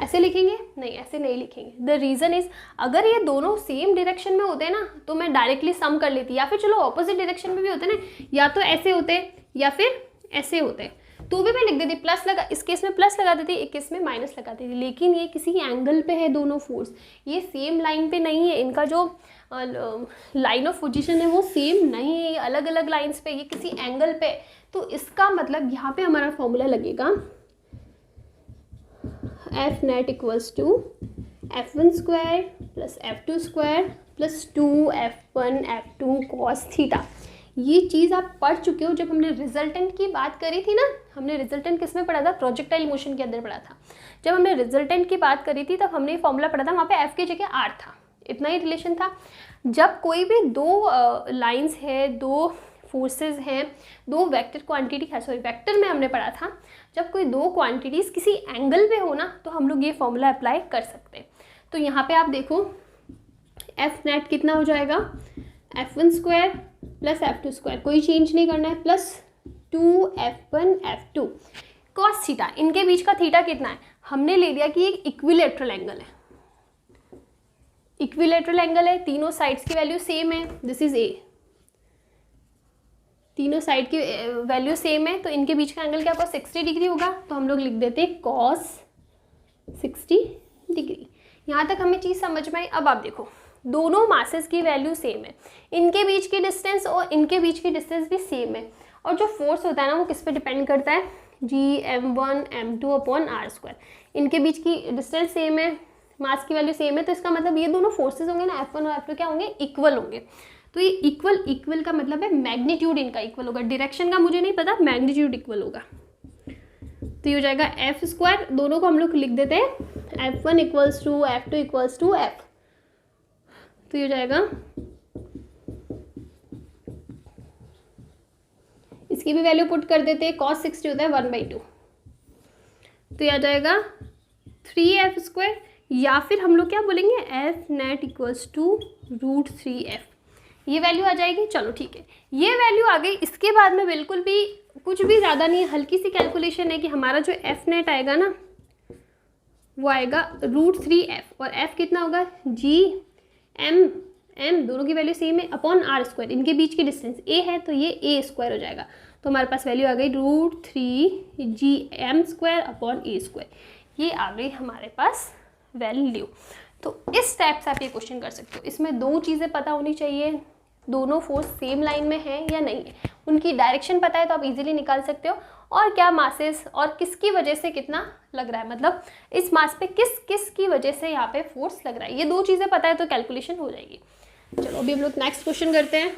ऐसे लिखेंगे? नहीं, ऐसे नहीं लिखेंगे। द रीज़न इज, अगर ये दोनों सेम डायरेक्शन में होते हैं ना तो मैं डायरेक्टली सम कर लेती, या फिर चलो ऑपोजिट डायरेक्शन में भी होते ना, या तो ऐसे होते या फिर ऐसे होते, तो भी मैं लिख देती प्लस लगा, इस केस में प्लस लगा देती, एक केस में माइनस लगा देती। लेकिन ये किसी एंगल पे है दोनों फोर्स, ये सेम लाइन पे नहीं है, इनका जो लाइन ऑफ पोजीशन है वो सेम नहीं है, ये अलग अलग लाइंस पे, ये किसी एंगल पे। तो इसका मतलब यहाँ पे हमारा फॉर्मूला लगेगा F net equals to F1 square plus F2 square plus 2F1 F2 cos theta. ये चीज़ आप पढ़ चुके हो जब हमने रिजल्टेंट की बात करी थी ना। हमने रिजल्टेंट किस में पढ़ा था, प्रोजेक्टाइल मोशन के अंदर पढ़ा था। जब हमने रिजल्टेंट की बात करी थी तब हमने फॉर्मूला पढ़ा था, वहाँ पे F की जगह R था, इतना ही रिलेशन था। जब कोई भी दो लाइंस है, दो फोर्सेस हैं, दो वेक्टर क्वांटिटी है, सॉरी वेक्टर में हमने पढ़ा था, जब कोई दो क्वांटिटीज़ किसी एंगल पे हो ना तो हम लोग ये फॉर्मूला अप्लाई कर सकते हैं। तो यहाँ पे आप देखो F नेट कितना हो जाएगा, F1 square plus F2 square, कोई चेंज नहीं करना है, plus 2F1 F2 cos theta. इनके बीच का थीटा कितना है, हमने ले लिया कि एक इक्विलेटरल एंगल है, इक्विलेटरल एंगल है, तीनों साइड्स की वैल्यू सेम है, दिस इज A, तीनों साइड की वैल्यू सेम है, तो इनके बीच का एंगल क्या होगा, 60 डिग्री होगा। तो हम लोग लिख देते हैं cos 60 डिग्री। यहाँ तक हमें चीज़ समझ में आई। अब आप देखो दोनों मासेस की वैल्यू सेम है, इनके बीच की डिस्टेंस और इनके बीच की डिस्टेंस भी सेम है, और जो फोर्स होता है ना वो किस पे डिपेंड करता है, Gm1 m2 upon r square. इनके बीच की डिस्टेंस सेम है, मास की वैल्यू सेम है, तो इसका मतलब ये दोनों फोर्सेस होंगे ना F1 और F2 क्या होंगे, इक्वल होंगे। तो ये इक्वल का मतलब है मैग्नीट्यूड इनका इक्वल होगा, डायरेक्शन का मुझे नहीं पता, मैग्नीट्यूड इक्वल होगा। तो ये हो जाएगा F स्क्वायर, दोनों को हम लोग लिख देते हैं F1 equals to F2 equals to F। तो ये हो जाएगा, इसकी भी वैल्यू पुट कर देते हैं, cos 60 होता है 1/2, तो ये आ जाएगा 3F स्क्वायर, या फिर हम लोग क्या बोलेंगे F net equals to √3F, ये वैल्यू आ जाएगी। चलो ठीक है, ये वैल्यू आ गई। इसके बाद में बिल्कुल भी कुछ भी ज़्यादा नहीं है, हल्की सी कैलकुलेशन है कि हमारा जो F नेट आएगा ना वो आएगा √3F, और F कितना होगा, Gm दोनों की वैल्यू सेम है अपॉन r स्क्वायर, इनके बीच की डिस्टेंस A है तो ये A स्क्वायर हो जाएगा। तो हमारे पास वैल्यू आ गई √3 Gm square upon A square, ये आ गई हमारे पास वैल्यू। तो इस टाइप से आप ये क्वेश्चन कर सकते हो। इसमें दो चीज़ें पता होनी चाहिए, दोनों फोर्स सेम लाइन में है या नहीं है, उनकी डायरेक्शन पता है तो आप इजीली निकाल सकते हो, और क्या मासेस और किसकी वजह से कितना लग रहा है, मतलब इस मास पे किस किस की वजह से यहाँ पे फोर्स लग रहा है, ये दो चीज़ें पता है तो कैलकुलेशन हो जाएगी। चलो अभी हम लोग नेक्स्ट क्वेश्चन करते हैं।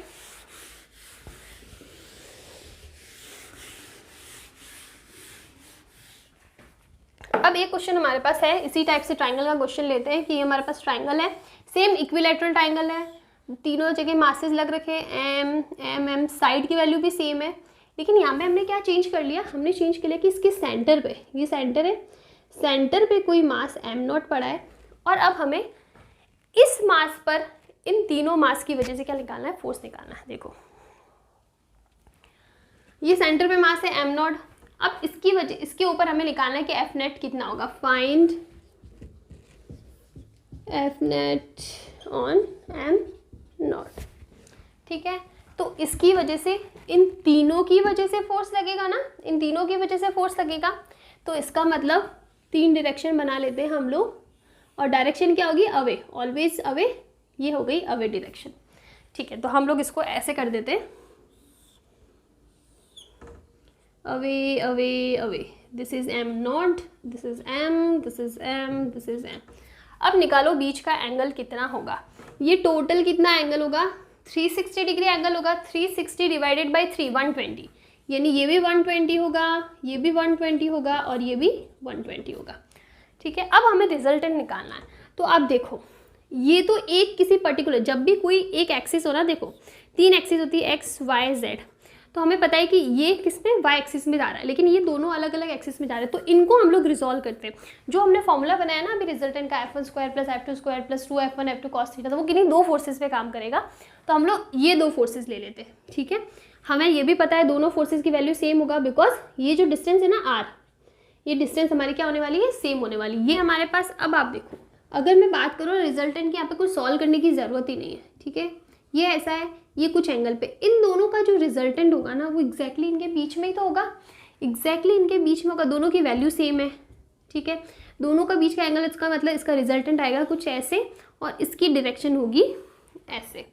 अब एक क्वेश्चन हमारे पास है इसी टाइप से, ट्राइंगल का क्वेश्चन लेते हैं कि हमारे पास ट्राइंगल है, सेम इक्विलैटरल ट्राइंगल है, तीनों जगह मासेस लग रखे हैं एम एम एम, साइड की वैल्यू भी सेम है, लेकिन यहाँ पे हमने क्या चेंज कर लिया, हमने चेंज कर लिया कि इसके सेंटर पे, ये सेंटर है, सेंटर पे कोई मास एम नॉट पड़ा है, और अब हमें इस मास पर इन तीनों मास की वजह से क्या निकालना है, फोर्स निकालना है। देखो ये सेंटर पे मास है एम नॉट, अब इसकी वजह, इसके ऊपर हमें निकालना है कि एफ नेट कितना होगा, find F net on am not. ठीक है, तो इसकी वजह से इन तीनों की वजह से फोर्स लगेगा ना, इन तीनों की वजह से फोर्स लगेगा, तो इसका मतलब तीन डायरेक्शन बना लेते हैं हम लोग, और डायरेक्शन क्या होगी, अवे, ऑलवेज अवे, ये हो गई अवे डायरेक्शन। ठीक है, तो हम लोग इसको ऐसे कर देते हैं, away away away, this is M naught, this is M, this is M, this is M. अब निकालो बीच का एंगल कितना होगा, ये टोटल कितना एंगल होगा, 360 डिग्री एंगल होगा, 360 डिवाइडेड बाई 3, 120, यानी ये भी 120 होगा, ये भी 120 होगा, और ये भी 120 होगा। ठीक है, अब हमें रिजल्टेंट निकालना है, तो आप देखो ये तो एक किसी पर्टिकुलर, जब भी कोई एक एक्सिस हो ना, देखो तीन एक्सिस होती है एक्स वाई जेड, तो हमें पता है कि ये किसमें वाई एक्सिस में जा रहा है, लेकिन ये दोनों अलग अलग एक्सिस में जा रहे हैं, तो इनको हम लोग रिजॉल्व करते हैं। जो हमने फॉर्मूला बनाया ना अभी रिजल्टेंट का, F1 square plus F2 square plus 2F1 F2 cos theta, तो वो किन्हीं दो फोर्सेस पे काम करेगा, तो हम लोग ये दो फोर्सेस ले लेते हैं। ठीक है, हमें ये भी पता है दोनों फोर्सेस की वैल्यू सेम होगा, बिकॉज ये जो डिस्टेंस है ना आर, ये डिस्टेंस हमारी क्या होने वाली है, सेम होने वाली, ये हमारे पास। अब आप देखो, अगर मैं बात करूँ रिजल्टेंट की, यहाँ पे कुछ सॉल्व करने की ज़रूरत ही नहीं है। ठीक है, ये ऐसा है, ये कुछ एंगल पे, इन दोनों का जो रिजल्टेंट होगा ना वो एग्जैक्टली इनके बीच में ही तो होगा, एग्जैक्टली इनके बीच में होगा, दोनों की वैल्यू सेम है। ठीक है, दोनों का बीच का एंगल, इसका मतलब इसका रिजल्टेंट आएगा कुछ ऐसे, और इसकी डायरेक्शन होगी ऐसे।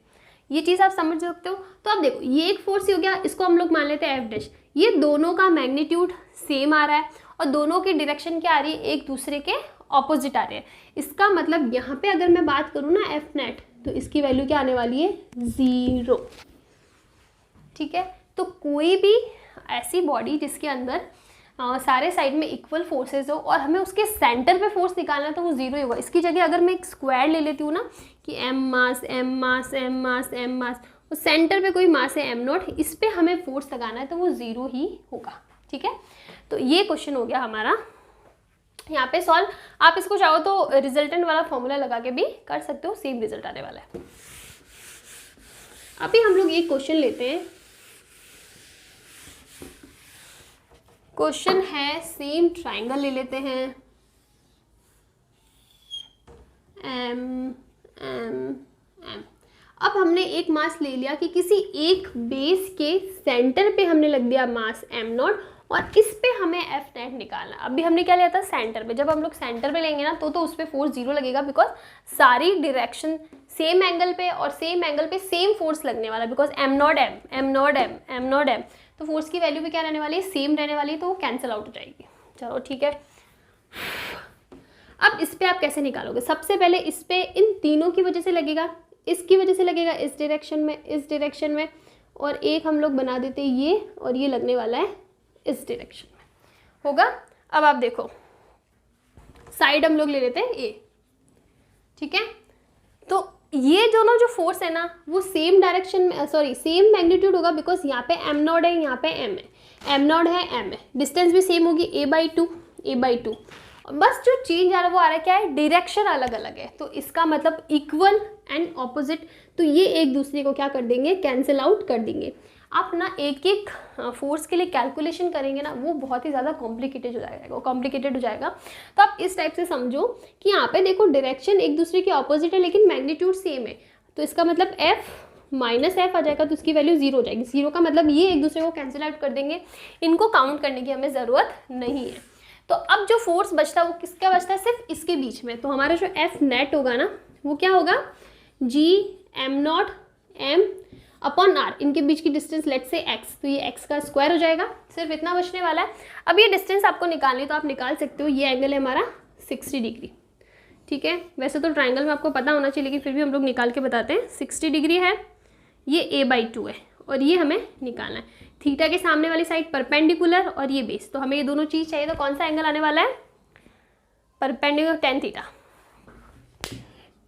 ये चीज़ आप समझ सकते हो। तो अब देखो ये एक फोर्स ही हो गया, इसको हम लोग मान लेते हैं एफ डैश, ये दोनों का मैग्नीट्यूड सेम आ रहा है, और दोनों की डायरेक्शन क्या आ रही है, एक दूसरे के ऑपोजिट आ रहे हैं। इसका मतलब यहाँ पे अगर मैं बात करूँ ना एफ नेट, तो इसकी वैल्यू क्या आने वाली है, 0। ठीक है, तो कोई भी ऐसी बॉडी जिसके अंदर सारे साइड में इक्वल फोर्सेस हो और हमें उसके सेंटर पे फोर्स निकालना है, तो वो 0 ही होगा। इसकी जगह अगर मैं एक स्क्वायर ले लेती हूँ ना कि एम मास एम मास एम मास एम मास, तो सेंटर पे कोई मास है एम नॉट, इस पर हमें फोर्स लगाना है, तो वो 0 ही होगा। ठीक है, तो ये क्वेश्चन हो गया हमारा यहाँ पे सॉल्व। आप इसको चाहो तो रिजल्टेंट वाला फॉर्मूला लगा के भी कर सकते हो, सेम रिजल्ट आने वाला है। अभी हम लोग एक क्वेश्चन लेते हैं, क्वेश्चन है सेम ट्राइंगल ले लेते हैं, एम एम एम। अब हमने एक मास ले लिया कि किसी एक बेस के सेंटर पे हमने लग दिया मास एम नॉट, और इस पे हमें एफ नेट निकालना। अभी हमने क्या लिया था सेंटर पे, जब हम लोग सेंटर पे लेंगे ना तो उस पर फोर्स 0 लगेगा, बिकॉज सारी डायरेक्शन सेम एंगल पे, और सेम एंगल पे सेम फोर्स लगने वाला, because M naught M M naught M M naught M, तो फोर्स की वैल्यू भी क्या रहने वाली है, सेम रहने वाली है, तो वो कैंसिल आउट हो जाएगी। चलो ठीक है, अब इस पर आप कैसे निकालोगे, सबसे पहले इस पर इन तीनों की वजह से लगेगा, इसकी वजह से लगेगा इस डायरेक्शन में, इस डायरेक्शन में, और एक हम लोग बना देते ये, और ये लगने वाला है इस डायरेक्शन में, होगा। अब आप देखो साइड हम लोग ले लेते हैं ए। ठीक है, तो ये दोनों जो फोर्स है ना वो सेम डायरेक्शन में, सॉरी सेम मैग्नीट्यूड होगा, बिकॉज यहाँ पे एम नॉट है, यहाँ पे एम है, एम नॉट है एम है, डिस्टेंस भी सेम होगी a/2 a/2, बस जो चेंज आ रहा है वो आ रहा है क्या है, डायरेक्शन अलग अलग है, तो इसका मतलब इक्वल एंड ऑपोजिट, तो ये एक दूसरे को क्या कर देंगे, कैंसिल आउट कर देंगे। आप ना एक एक फोर्स के लिए कैलकुलेशन करेंगे ना वो बहुत ही ज़्यादा कॉम्प्लिकेटेड हो जाएगा, तो आप इस टाइप से समझो कि यहाँ पे देखो डायरेक्शन एक दूसरे के ऑपोजिट है लेकिन मैग्नीट्यूड सेम है, तो इसका मतलब f माइनस एफ आ जाएगा, तो इसकी वैल्यू 0 हो जाएगी। 0 का मतलब ये एक दूसरे को कैंसिल आउट कर देंगे, इनको काउंट करने की हमें ज़रूरत नहीं है। तो अब जो फोर्स बचता है वो किसका बचता है, सिर्फ इसके बीच में, तो हमारा जो एफ नेट होगा ना वो क्या होगा, G M naught M upon R, इनके बीच की डिस्टेंस लेट से एक्स, तो ये एक्स का स्क्वायर हो जाएगा, सिर्फ इतना बचने वाला है। अब ये डिस्टेंस आपको निकालनी तो आप निकाल सकते हो, ये एंगल है हमारा 60 डिग्री, ठीक है। वैसे तो ट्राइंगल में आपको पता होना चाहिए, लेकिन फिर भी हम लोग निकाल के बताते हैं। 60 डिग्री है, ये a/2 है और ये हमें निकालना है। थीटा के सामने वाली साइड परपेंडिकुलर और ये बेस, तो हमें ये दोनों चीज़ चाहिए, तो कौन सा एंगल आने वाला है, perpendicular, tan theta.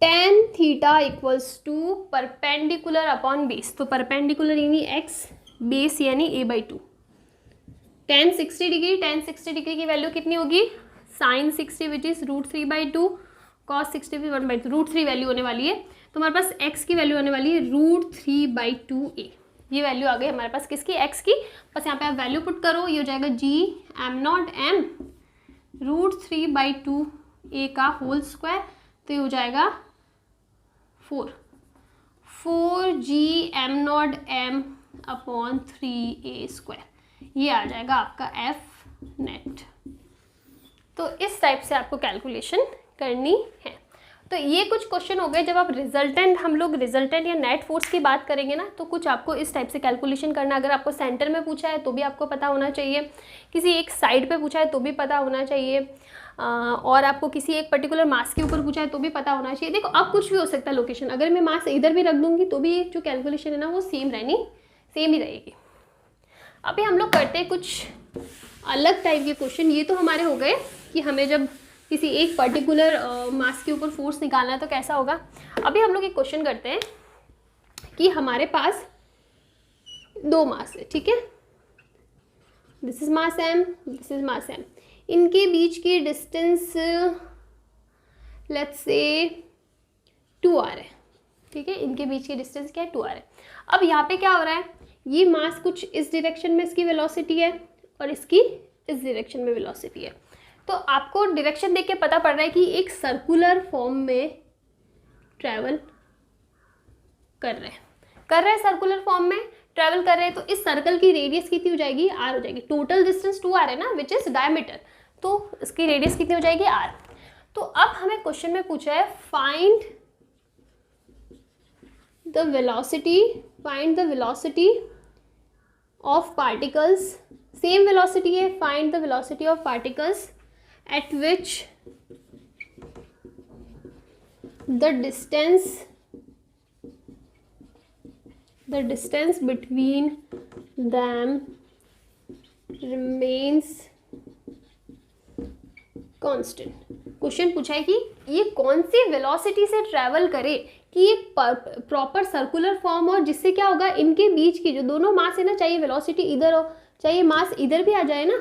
tan theta equals to perpendicular upon base, तो परपेंडिकुलर यानी x, बेस यानी a/2। tan 60 degree, tan 60 degree की वैल्यू कितनी होगी, sin 60 विच इज √3/2, cos 60 भी 1/2, √3 वैल्यू होने वाली है। तो हमारे पास x की वैल्यू होने वाली है √3/2a। ये वैल्यू आ गई हमारे पास किसकी, x की। बस यहाँ पे आप वैल्यू पुट करो, ये हो जाएगा g(m0m) √3/2a का होल स्क्वायर, तो ये हो जाएगा 4g(m0m) अपॉन 3a²। ये आ जाएगा आपका f नेट। तो इस टाइप से आपको कैलकुलेशन करनी है। तो ये कुछ क्वेश्चन हो गए, जब आप रिजल्टेंट, हम लोग रिजल्टेंट या नेट फोर्स की बात करेंगे ना, तो कुछ आपको इस टाइप से कैलकुलेशन करना। अगर आपको सेंटर में पूछा है तो भी आपको पता होना चाहिए, किसी एक साइड पे पूछा है तो भी पता होना चाहिए, और आपको किसी एक पर्टिकुलर मास के ऊपर पूछा है तो भी पता होना चाहिए। देखो अब कुछ भी हो सकता है लोकेशन, अगर मैं मास इधर भी रख दूँगी तो भी जो कैलकुलेशन है ना वो सेम ही रहेगी। अभी हम लोग करते हैं कुछ अलग टाइप के क्वेश्चन। ये तो हमारे हो गए कि हमें जब किसी एक पर्टिकुलर मास के ऊपर फोर्स निकालना है तो कैसा होगा। अभी हम लोग एक क्वेश्चन करते हैं कि हमारे पास दो मास है, ठीक है, this is mass m, this is mass m, इनके बीच की डिस्टेंस लेट्स से 2r है, ठीक है, इनके बीच की डिस्टेंस क्या है, 2r है। अब यहाँ पे क्या हो रहा है, ये मास कुछ इस डायरेक्शन में इसकी वेलोसिटी है और इसकी इस डायरेक्शन में वेलोसिटी है। तो आपको डायरेक्शन देख के पता पड़ रहा है कि एक सर्कुलर फॉर्म में ट्रैवल कर रहे हैं सर्कुलर फॉर्म में ट्रैवल कर रहे हैं। तो इस सर्कल की रेडियस कितनी हो जाएगी, r हो जाएगी। टोटल डिस्टेंस 2r है ना, विच इज डायमीटर, तो इसकी रेडियस कितनी हो जाएगी, r। तो अब हमें क्वेश्चन में पूछा है find the velocity of particles, same velocity है, find the velocity of particles at which the distance between them remains constant। Question पूछा है कि ये कौन सी वेलोसिटी से ट्रैवल करे कि ये प्रॉपर सर्कुलर फॉर्म हो, जिससे क्या होगा, इनके बीच की जो दोनों मास है ना, चाहिए वेलोसिटी इधर हो, चाहिए मास इधर भी आ जाए ना,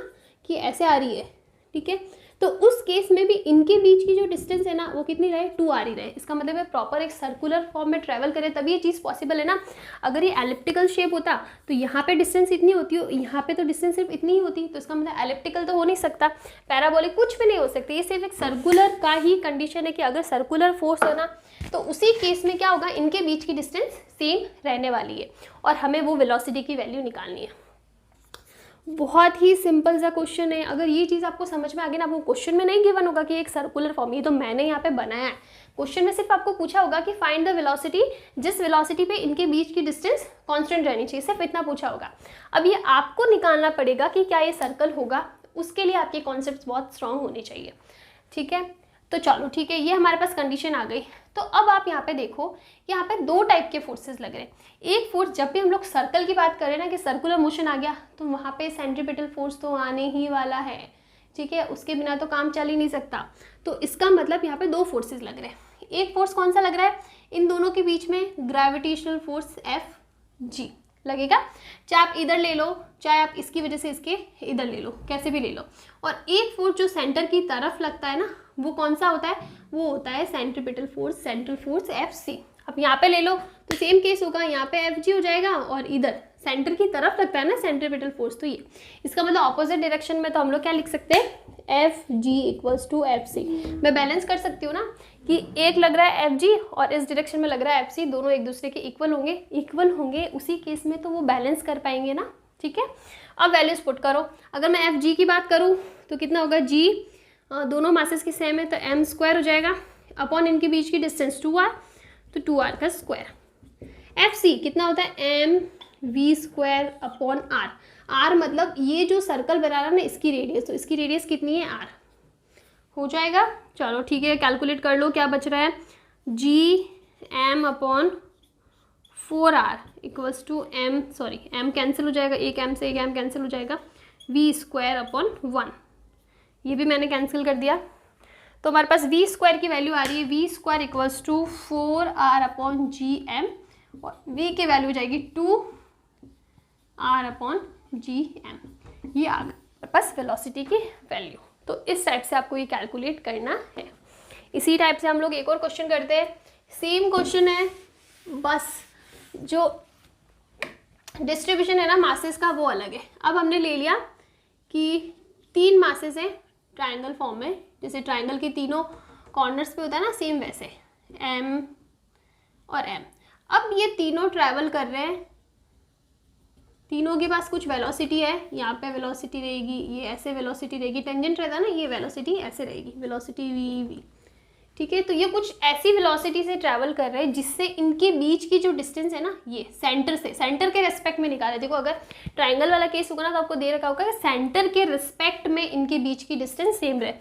कि ऐसे आ रही है, ठीक है। तो उस केस में भी इनके बीच की जो डिस्टेंस है ना वो कितनी रहे, 2r ही रहे। इसका मतलब है प्रॉपर एक सर्कुलर फॉर्म में ट्रैवल करे तभी ये चीज़ पॉसिबल है ना। अगर ये एलिप्टिकल शेप होता तो यहाँ पे डिस्टेंस इतनी होती हो, यहाँ पे तो डिस्टेंस सिर्फ इतनी ही होती, तो इसका मतलब एलिप्टिकल तो हो नहीं सकता, पैराबोलिक कुछ भी नहीं हो सकता। ये सिर्फ एक सर्कुलर का ही कंडीशन है कि अगर सर्कुलर फोर्स है ना तो उसी केस में क्या होगा, इनके बीच की डिस्टेंस सेम रहने वाली है और हमें वो वेलोसिटी की वैल्यू निकालनी है। बहुत ही सिंपल सा क्वेश्चन है। अगर ये चीज़ आपको समझ में आ गई ना, वो क्वेश्चन में नहीं गिवन होगा कि एक सर्कुलर फॉर्म, ये तो मैंने यहाँ पे बनाया है। क्वेश्चन में सिर्फ आपको पूछा होगा कि फाइंड द वेलोसिटी, जिस वेलोसिटी पे इनके बीच की डिस्टेंस कांस्टेंट रहनी चाहिए, सिर्फ इतना पूछा होगा। अब ये आपको निकालना पड़ेगा कि क्या ये सर्कल होगा, उसके लिए आपके कॉन्सेप्ट बहुत स्ट्रांग होने चाहिए, ठीक है। तो चलो ठीक है, ये हमारे पास कंडीशन आ गई। तो अब आप यहाँ पे देखो, यहाँ पे दो टाइप के फोर्सेस लग रहे हैं। एक फोर्स, जब भी हम लोग सर्कल की बात करें ना कि सर्कुलर मोशन आ गया, तो वहाँ पे सेंट्रीपिटल फोर्स तो आने ही वाला है, ठीक है, उसके बिना तो काम चल ही नहीं सकता। तो इसका मतलब यहाँ पे दो फोर्सेस लग रहे हैं। एक फोर्स कौन सा लग रहा है, इन दोनों के बीच में ग्रेविटेशनल फोर्स Fg लगेगा, चाहे आप इधर ले लो, चाहे आप इसकी वजह से इसके इधर ले लो, कैसे भी ले लो। और एक फोर्स जो सेंटर की तरफ लगता है ना, वो कौन सा होता है, वो होता है centripetal force, central force Fc। अब यहाँ पे ले लो तो सेम केस होगा, यहाँ पे Fg हो जाएगा और इधर सेंटर की तरफ लगता है ना सेंट्रीपिटल फोर्स, तो ये इसका मतलब ऑपोजिट डायरेक्शन में तो हम लोग क्या लिख सकते हैं, Fg इक्वल्स टू Fc। मैं बैलेंस कर सकती हूँ ना कि एक लग रहा है Fg और इस डायरेक्शन में लग रहा है Fc, दोनों एक दूसरे के इक्वल होंगे, उसी केस में तो वो बैलेंस कर पाएंगे ना, ठीक है। अब वैल्यूज पुट करो। अगर मैं Fg की बात करूँ तो कितना होगा, g दोनों मासेस की सेम है तो m² हो जाएगा, अपॉन इनके बीच की डिस्टेंस 2r, तो 2r का स्क्वायर। एफ सी कितना होता है, M V square upon R. R मतलब ये जो सर्कल बना रहा है ना इसकी रेडियस, तो इसकी रेडियस कितनी है, आर। हो जाएगा, चलो ठीक है, कैलकुलेट कर लो क्या बच रहा है, G M upon 4r equals to M, sorry M cancel हो जाएगा, एक एम से एक एम कैंसिल हो जाएगा, वी स्क्वायर अपॉन 1, ये भी मैंने कैंसिल कर दिया। तो हमारे पास वी स्क्वायर की वैल्यू आ रही है, V square equals to 4r upon G M, और वी की वैल्यू हो जाएगी 2r अपॉन जी एम। ये आ गया बस वेलोसिटी की वैल्यू। तो इस टाइप से आपको ये कैलकुलेट करना है। इसी टाइप से हम लोग एक और क्वेश्चन करते हैं, सेम क्वेश्चन है, बस जो डिस्ट्रीब्यूशन है ना मासेस का वो अलग है। अब हमने ले लिया कि 3 मासेस हैं ट्राइंगल फॉर्म में, जैसे ट्राइंगल के तीनों कॉर्नर्स पे होता है ना, सेम वैसे एम और एम। अब ये तीनों ट्रैवल कर रहे हैं, तीनों के पास कुछ वेलोसिटी है, यहाँ पे वेलोसिटी रहेगी, ये ऐसे वेलोसिटी रहेगी, टेंजेंट रहता है ना, ये वेलोसिटी ऐसे रहेगी, वेलोसिटी वी वी, ठीक है। तो ये कुछ ऐसी वेलोसिटी से ट्रैवल कर रहे हैं जिससे इनके बीच की जो डिस्टेंस है ना, ये सेंटर से, सेंटर के रिस्पेक्ट में निकाले। देखो अगर ट्राइंगल वाला केस होगा ना तो आपको दे रखा होगा कि सेंटर के रिस्पेक्ट में इनके बीच की डिस्टेंस सेम रहे,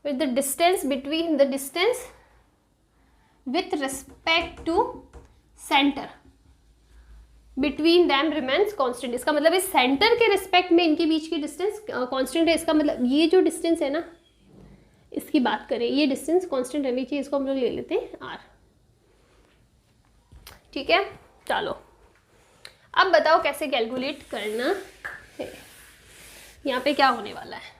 with the distance between the distance with respect to centre between them remains constant. इसका मतलब इस सेंटर के रिस्पेक्ट में इनके बीच की डिस्टेंस कांस्टेंट है। इसका मतलब ये जो डिस्टेंस है ना, इसकी बात करें, ये डिस्टेंस कांस्टेंट रहनी चाहिए, इसको हम लोग ले लेते हैं आर, ठीक है। चलो अब बताओ कैसे कैलकुलेट करना है, यहाँ पे क्या होने वाला है।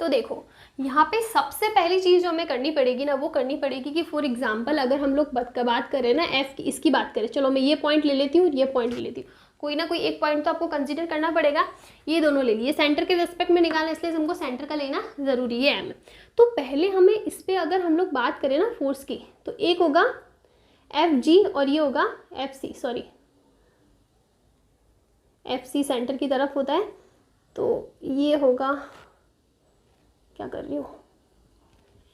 तो देखो यहाँ पे सबसे पहली चीज़ जो हमें करनी पड़ेगी ना, वो करनी पड़ेगी कि फॉर एग्जांपल अगर हम लोग बात करें ना एफ की, इसकी बात करें, चलो मैं ये पॉइंट ले लेती हूँ और ये पॉइंट ले लेती हूँ, कोई ना कोई एक पॉइंट तो आपको कंसीडर करना पड़ेगा। ये दोनों ले लिए, सेंटर के रिस्पेक्ट में निकालना, इसलिए हमको सेंटर का लेना ज़रूरी है एम। तो पहले हमें इस पर अगर हम लोग बात करें ना फोर्स की, तो एक होगा एफ जी और ये होगा F C, sorry F C centre की तरफ होता है, तो ये होगा, क्या कर रही हूँ,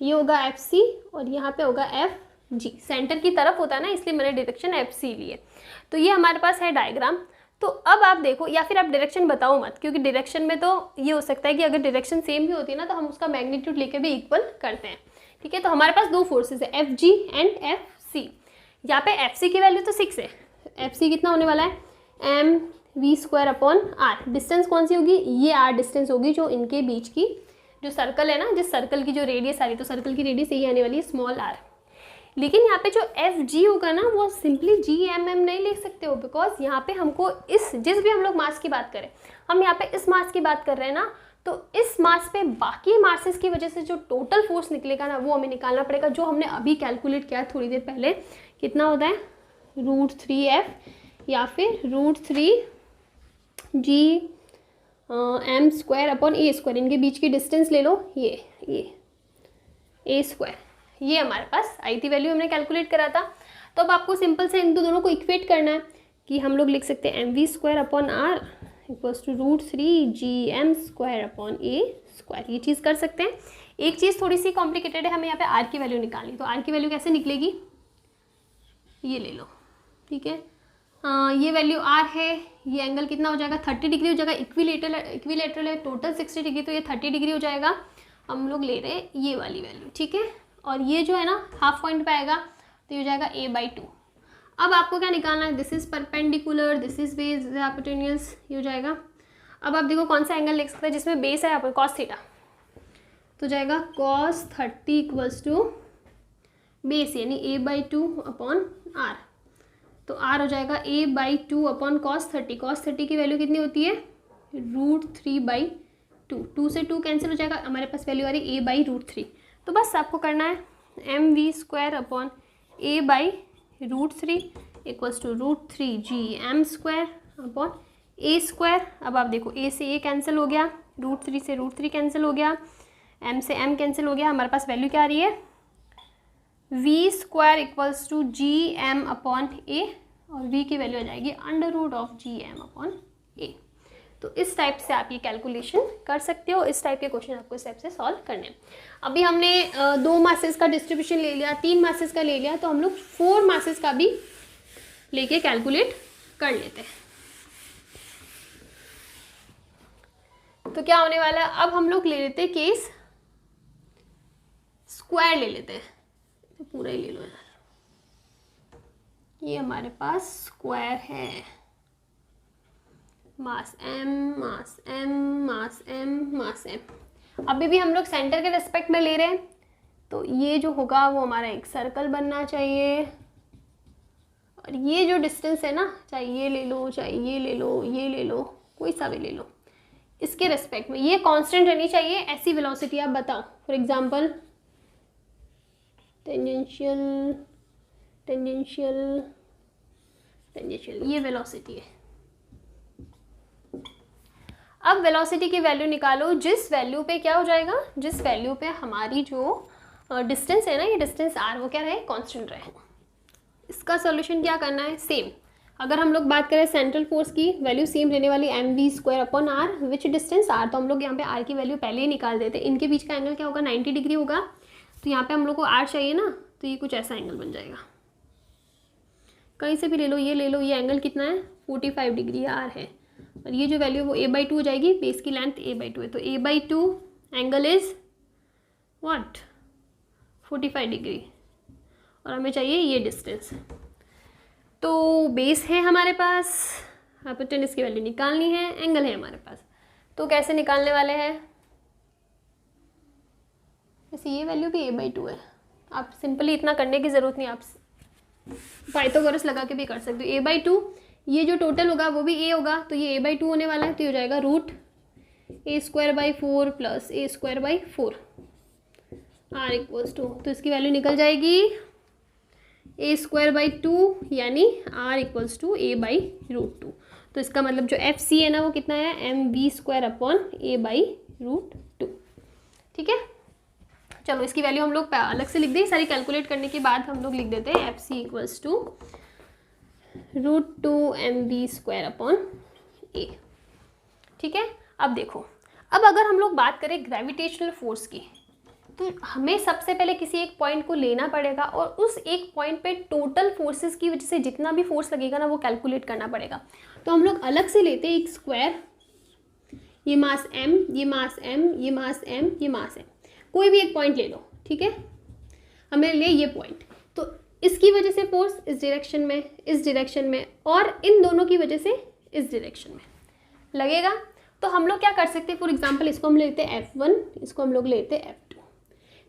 ये होगा एफ सी और यहाँ पे होगा एफ जी, सेंटर की तरफ होता है ना, इसलिए मैंने डायरेक्शन एफ सी लिए। तो ये हमारे पास है डायग्राम। तो अब आप देखो, या फिर आप डायरेक्शन बताओ मत, क्योंकि डायरेक्शन में तो ये हो सकता है कि अगर डायरेक्शन सेम भी होती है ना तो हम उसका मैग्नीट्यूड लेके भी इक्वल करते हैं, ठीक है। तो हमारे पास 2 फोर्सेज है, F G and F C. यहाँ पे एफ सी की वैल्यू तो 6 है, एफ सी कितना होने वाला है, M V square upon R. Distance कौन सी होगी, ये आर डिस्टेंस होगी जो इनके बीच की जो सर्कल है ना, जिस सर्कल की जो रेडियस आ रही है, तो सर्कल की रेडियस यही आने वाली है, स्मॉल आर। लेकिन यहाँ पे जो एफ जी होगा ना, वो सिंपली जी एम एम नहीं लिख सकते हो, बिकॉज यहाँ पे हमको जिस भी हम लोग मास की बात करें, हम यहाँ पे इस मास की बात कर रहे हैं ना, तो इस मास पे बाकी मासेस की वजह से जो टोटल फोर्स निकलेगा ना, वो हमें निकालना पड़ेगा, जो हमने अभी कैलकुलेट किया थोड़ी देर पहले। कितना होता है, √3f या फिर √3g M square upon A square, इनके बीच की डिस्टेंस ले लो, ये ए स्क्वायर, ये हमारे पास आई थी वैल्यू, हमने कैलकुलेट करा था। तो अब आपको सिंपल से इन दोनों को इक्वेट करना है कि हम लोग लिख सकते हैं M V square upon R equals to √3gm square upon A square. ये चीज़ कर सकते हैं। एक चीज़ थोड़ी सी कॉम्प्लिकेटेड है, हमें यहाँ पे आर की वैल्यू निकालनी, तो आर की वैल्यू कैसे निकलेगी, ये ले लो, ठीक है। ये वैल्यू आर है, ये एंगल कितना हो जाएगा, 30 डिग्री हो जाएगा, इक्विलेटरल है, टोटल 60 डिग्री, तो ये 30 डिग्री हो जाएगा। हम लोग ले रहे हैं ये वाली वैल्यू, ठीक है। और ये जो है ना हाफ पॉइंट पे आएगा, तो ये हो जाएगा a/2। अब आपको क्या निकालना है, this is perpendicular, this is base hypotenuse, ये हो जाएगा। अब आप देखो कौन सा एंगल लिख सकते हैं जिसमें बेस है यहाँ पर, cos थीटा, तो जाएगा cos 30 इक्वल्स टू बेस यानी a/2 अपॉन आर, तो आर हो जाएगा a/2 अपॉन cos 30। cos 30 की वैल्यू कितनी होती है, √3/2, 2 से 2 कैंसिल हो जाएगा, हमारे पास वैल्यू आ रही है a/√3। तो बस आपको करना है M V square upon a/√3 equals to √3gm square upon A square. अब आप देखो a से a कैंसिल हो गया, √3 से √3 कैंसिल हो गया, m से m कैंसिल हो गया, हमारे पास वैल्यू क्या आ रही है, v square equals to gm upon a, और v की वैल्यू आ जाएगी √g m अपॉन a। तो तो इस टाइप से आप ये कैलकुलेशन कर सकते हो, इस टाइप के क्वेश्चन आपको इस टाइप से सॉल्व करने हैं। अभी हमने 2 मासेस का डिस्ट्रीब्यूशन ले लिया, 3 मासेस का ले लिया, तो हम लोग 4 मासेस का भी लेके कैलकुलेट कर लेते हैं। तो क्या होने वाला है, अब हम लोग ले लेते हैं केस स्क्वायर ले लेते हैं, तो पूरा ही ले लो यार। ये हमारे पास स्क्वायर है, मास m, मास m, मास m, मास m। अभी भी हम लोग सेंटर के रेस्पेक्ट में ले रहे हैं, तो ये जो होगा वो हमारा एक सर्कल बनना चाहिए, और ये जो डिस्टेंस है ना, चाहे ये ले लो, चाहे ये ले लो, ये ले लो, कोई सा भी ले लो, इसके रेस्पेक्ट में ये कांस्टेंट रहनी चाहिए। ऐसी वेलोसिटी आप बताओ, for example tangential tangential tangential, ये वेलोसिटी है। अब वेलोसिटी की वैल्यू निकालो, जिस वैल्यू पे क्या हो जाएगा, जिस वैल्यू पे हमारी जो डिस्टेंस है ना, ये डिस्टेंस r, वो क्या रहे, कांस्टेंट रहे। इसका सॉल्यूशन क्या करना है, सेम। अगर हम लोग बात करें सेंट्रल फोर्स की वैल्यू सेम रहने वाली mv²/r, विच डिस्टेंस r, तो हम लोग यहाँ पे r की वैल्यू पहले ही निकाल देते। इनके बीच का एंगल क्या होगा, 90 डिग्री होगा, तो यहाँ पे हम लोग को r चाहिए ना, तो ये कुछ ऐसा एंगल बन जाएगा। कहीं से भी ले लो, ये ले लो, ये एंगल कितना है, 45 डिग्री r है, और ये जो वैल्यू वो a/2 हो जाएगी, बेस की लेंथ a/2 है, तो a/2 angle is what, 45 degree, और हमें चाहिए ये डिस्टेंस। तो बेस है हमारे पास, हाइपोटेनस की वैल्यू निकालनी है, एंगल है हमारे पास, तो कैसे निकालने वाले हैं, वैसे ये वैल्यू भी a/2 है। आप सिंपली इतना करने की ज़रूरत नहीं, आप पाइथागोरस लगा के भी कर सकते हो। a/2, ये जो टोटल होगा वो भी a होगा, तो ये a/2 होने वाला है, तो ये हो जाएगा √a²/4 + a²/4 r = तो इसकी वैल्यू निकल जाएगी a²/2, यानी r = a/√2। तो इसका मतलब जो FC है ना, वो कितना है, mv²/a/√2। ठीक है, चलो इसकी वैल्यू हम लोग अलग से लिख दें, सारी कैलकुलेट करने के बाद हम लोग लिख देते हैं FC = √2 mv²/a। ठीक है, अब देखो, अब अगर हम लोग बात करें ग्रेविटेशनल फोर्स की, तो हमें सबसे पहले किसी एक पॉइंट को लेना पड़ेगा, और उस एक पॉइंट पे टोटल फोर्सेस की वजह से जितना भी फोर्स लगेगा ना, वो कैलकुलेट करना पड़ेगा। तो हम लोग अलग से लेते हैं एक स्क्वायर, ये मास m, ये मास m, ये मास m, ये मास m, कोई भी एक पॉइंट ले लो। ठीक है, हमें ले ये पॉइंट, तो इसकी वजह से फोर्स इस डायरेक्शन में, इस डायरेक्शन में, और इन दोनों की वजह से इस डायरेक्शन में लगेगा। तो हम लोग क्या कर सकते हैं, फॉर एग्जांपल इसको हम लेते हैं F1, इसको हम लोग लेते हैं F2,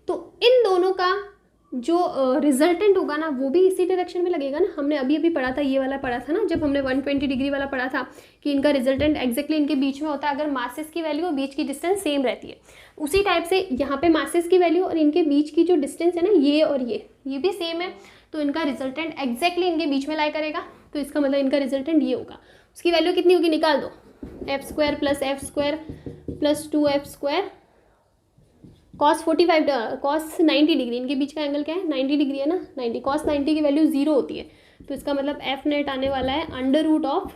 तो इन दोनों का जो रिजल्टेंट होगा ना, वो भी इसी डायरेक्शन में लगेगा ना। हमने अभी अभी पढ़ा था, ये वाला पढ़ा था ना, जब हमने 120 डिग्री वाला पढ़ा था, कि इनका रिजल्टेंट एग्जैक्टली इनके बीच में होता है, अगर मासेस की वैल्यू और बीच की डिस्टेंस सेम रहती है। उसी टाइप से यहाँ पे मासेस की वैल्यू और इनके बीच की जो डिस्टेंस है ना, ये और ये भी सेम है, तो इनका रिजल्टेंट एग्जैक्टली इनके बीच में लाई करेगा, तो इसका मतलब इनका रिजल्टेंट ये होगा। उसकी वैल्यू कितनी होगी, निकाल दो, f² + f² + 2f² cos 90 degree, इनके बीच का एंगल क्या है, 90 डिग्री है ना, 90, cos 90 की वैल्यू 0 होती है, तो इसका मतलब f नेट आने वाला है √2f,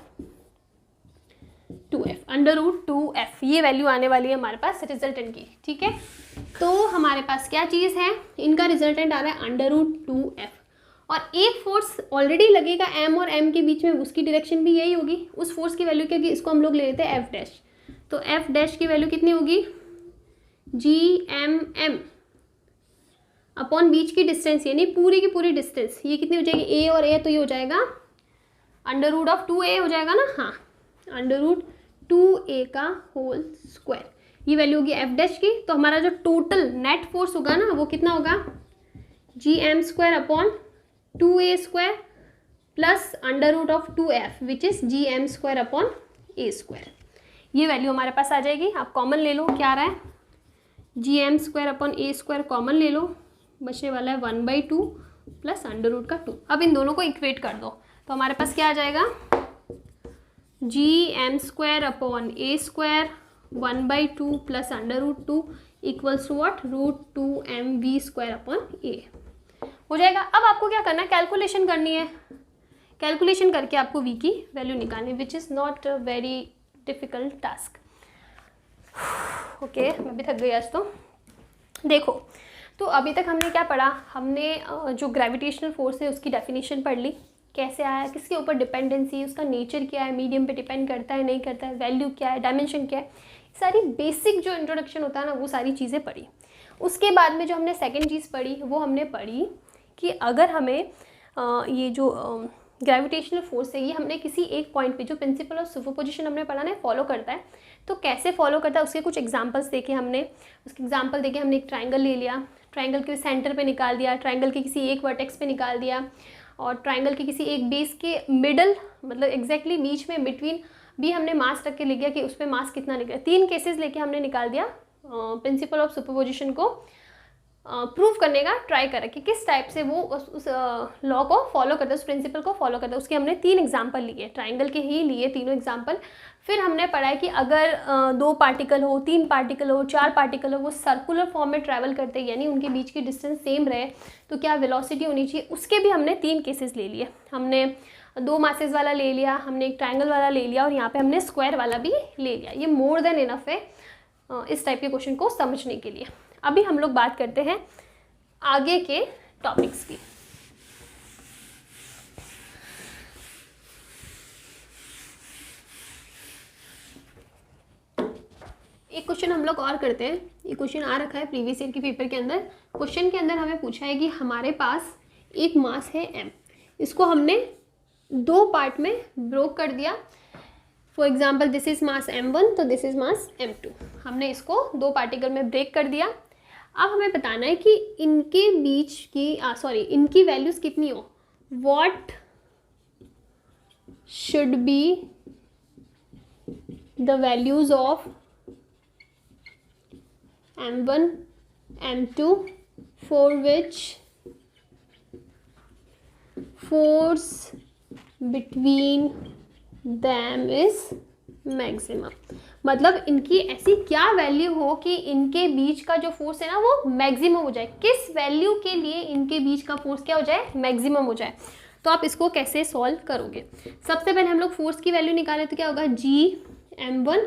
ये वैल्यू आने वाली है हमारे पास रिजल्टेंट की। ठीक है, तो हमारे पास क्या चीज़ है, इनका रिजल्टेंट आ रहा है √2f, और एक फोर्स ऑलरेडी लगेगा m और m के बीच में, उसकी डायरेक्शन भी यही होगी। उस फोर्स की वैल्यू क्या होगी, इसको हम लोग ले लेते हैं f', तो f' की वैल्यू कितनी होगी, GMM अपॉन बीच की डिस्टेंस, यानी पूरी की पूरी डिस्टेंस, ये कितनी हो जाएगी, a और a, तो ये हो जाएगा √2a हो जाएगा ना, हाँ, √2a का होल स्क्वायर, ये वैल्यू होगी f' की। तो हमारा जो टोटल नेट फोर्स होगा ना, वो कितना होगा, GM² upon 2a² plus √2f, which is GM² upon a²। ये वैल्यू हमारे पास आ जाएगी। आप कॉमन ले लो, क्या आ रहा है, GM² अपॉन a² कॉमन ले लो, बचने वाला है 1/2 प्लस √2। अब इन दोनों को इक्वेट कर दो, तो हमारे पास क्या आ जाएगा, GM² upon a² 1/2 plus √2 equals to what, √2 mv² upon a हो जाएगा। अब आपको क्या करना है, कैलकुलेशन करनी है, कैलकुलेशन करके आपको v की वैल्यू निकालनी, which is not very difficult task. Okay, मैं भी थक गई आज तो। देखो, तो अभी तक हमने क्या पढ़ा, हमने जो ग्रेविटेशनल फोर्स है उसकी डेफिनेशन पढ़ ली, कैसे आया, किसके ऊपर डिपेंडेंसी, उसका नेचर क्या है, मीडियम पे डिपेंड करता है नहीं करता है, वैल्यू क्या है, डायमेंशन क्या है, सारी बेसिक जो इंट्रोडक्शन होता है ना वो सारी चीज़ें पढ़ी। उसके बाद में जो हमने सेकंड चीज़ पढ़ी वो हमने पढ़ी कि अगर हमें ये जो ग्रेविटेशनल फोर्स है ये हमने किसी एक पॉइंट पे, जो प्रिंसिपल ऑफ सुपरपोजिशन हमने पढ़ा ना, फॉलो करता है, तो कैसे फॉलो करता है उसके कुछ एग्जांपल्स देखे हमने। उसके एग्जांपल देके हमने एक ट्रायंगल ले लिया, ट्रायंगल के सेंटर पे निकाल दिया, ट्रायंगल के किसी एक वर्टेक्स पे निकाल दिया, और ट्रायंगल के किसी एक बेस के मिडल, मतलब एग्जैक्टली बीच में बिटवीन भी हमने मास रख के ले गया कि उस पर मास कितना निकला। 3 केसेस लेके हमने निकाल दिया, प्रिंसिपल ऑफ सुपरपोजिशन को प्रूव करने का ट्राई करा कि किस टाइप से वो उस लॉ को फॉलो करता है, उस प्रिंसिपल को फॉलो करता है। उसके हमने 3 एग्जाम्पल लिए, ट्राइंगल के ही लिए तीनों एग्जाम्पल। फिर हमने पढ़ा है कि अगर 2 पार्टिकल हो, 3 पार्टिकल हो, 4 पार्टिकल हो, वो सर्कुलर फॉर्म में ट्रैवल करते हैं, यानी उनके बीच की डिस्टेंस सेम रहे, तो क्या वेलोसिटी होनी चाहिए, उसके भी हमने 3 केसेस ले लिए। हमने 2 मासेस वाला ले लिया, हमने एक ट्रायंगल वाला ले लिया, और यहाँ पे हमने स्क्वायर वाला भी ले लिया। ये मोर देन इनफ है इस टाइप के क्वेश्चन को समझने के लिए। अभी हम लोग बात करते हैं आगे के टॉपिक्स की। एक क्वेश्चन हम लोग और करते हैं। ये क्वेश्चन आ रखा है प्रीवियस ईयर के पेपर के अंदर। क्वेश्चन के अंदर हमें पूछा है कि हमारे पास एक मास है m, इसको हमने 2 पार्ट में ब्रोक कर दिया। For example this is mass m1, तो दिस इज मास m2। हमने इसको 2 पार्टिकल में ब्रेक कर दिया। अब हमें बताना है कि इनके बीच की इनकी वैल्यूज कितनी हो। What should be the values of m1 m2 for which force between them is maximum. मतलब इनकी ऐसी क्या वैल्यू हो कि इनके बीच का जो फोर्स है ना वो मैक्सिमम हो जाए। किस वैल्यू के लिए इनके बीच का फोर्स क्या हो जाए, मैक्सिमम हो जाए। तो आप इसको कैसे सॉल्व करोगे। सबसे पहले हम लोग फोर्स की वैल्यू निकालें तो क्या होगा, जी m1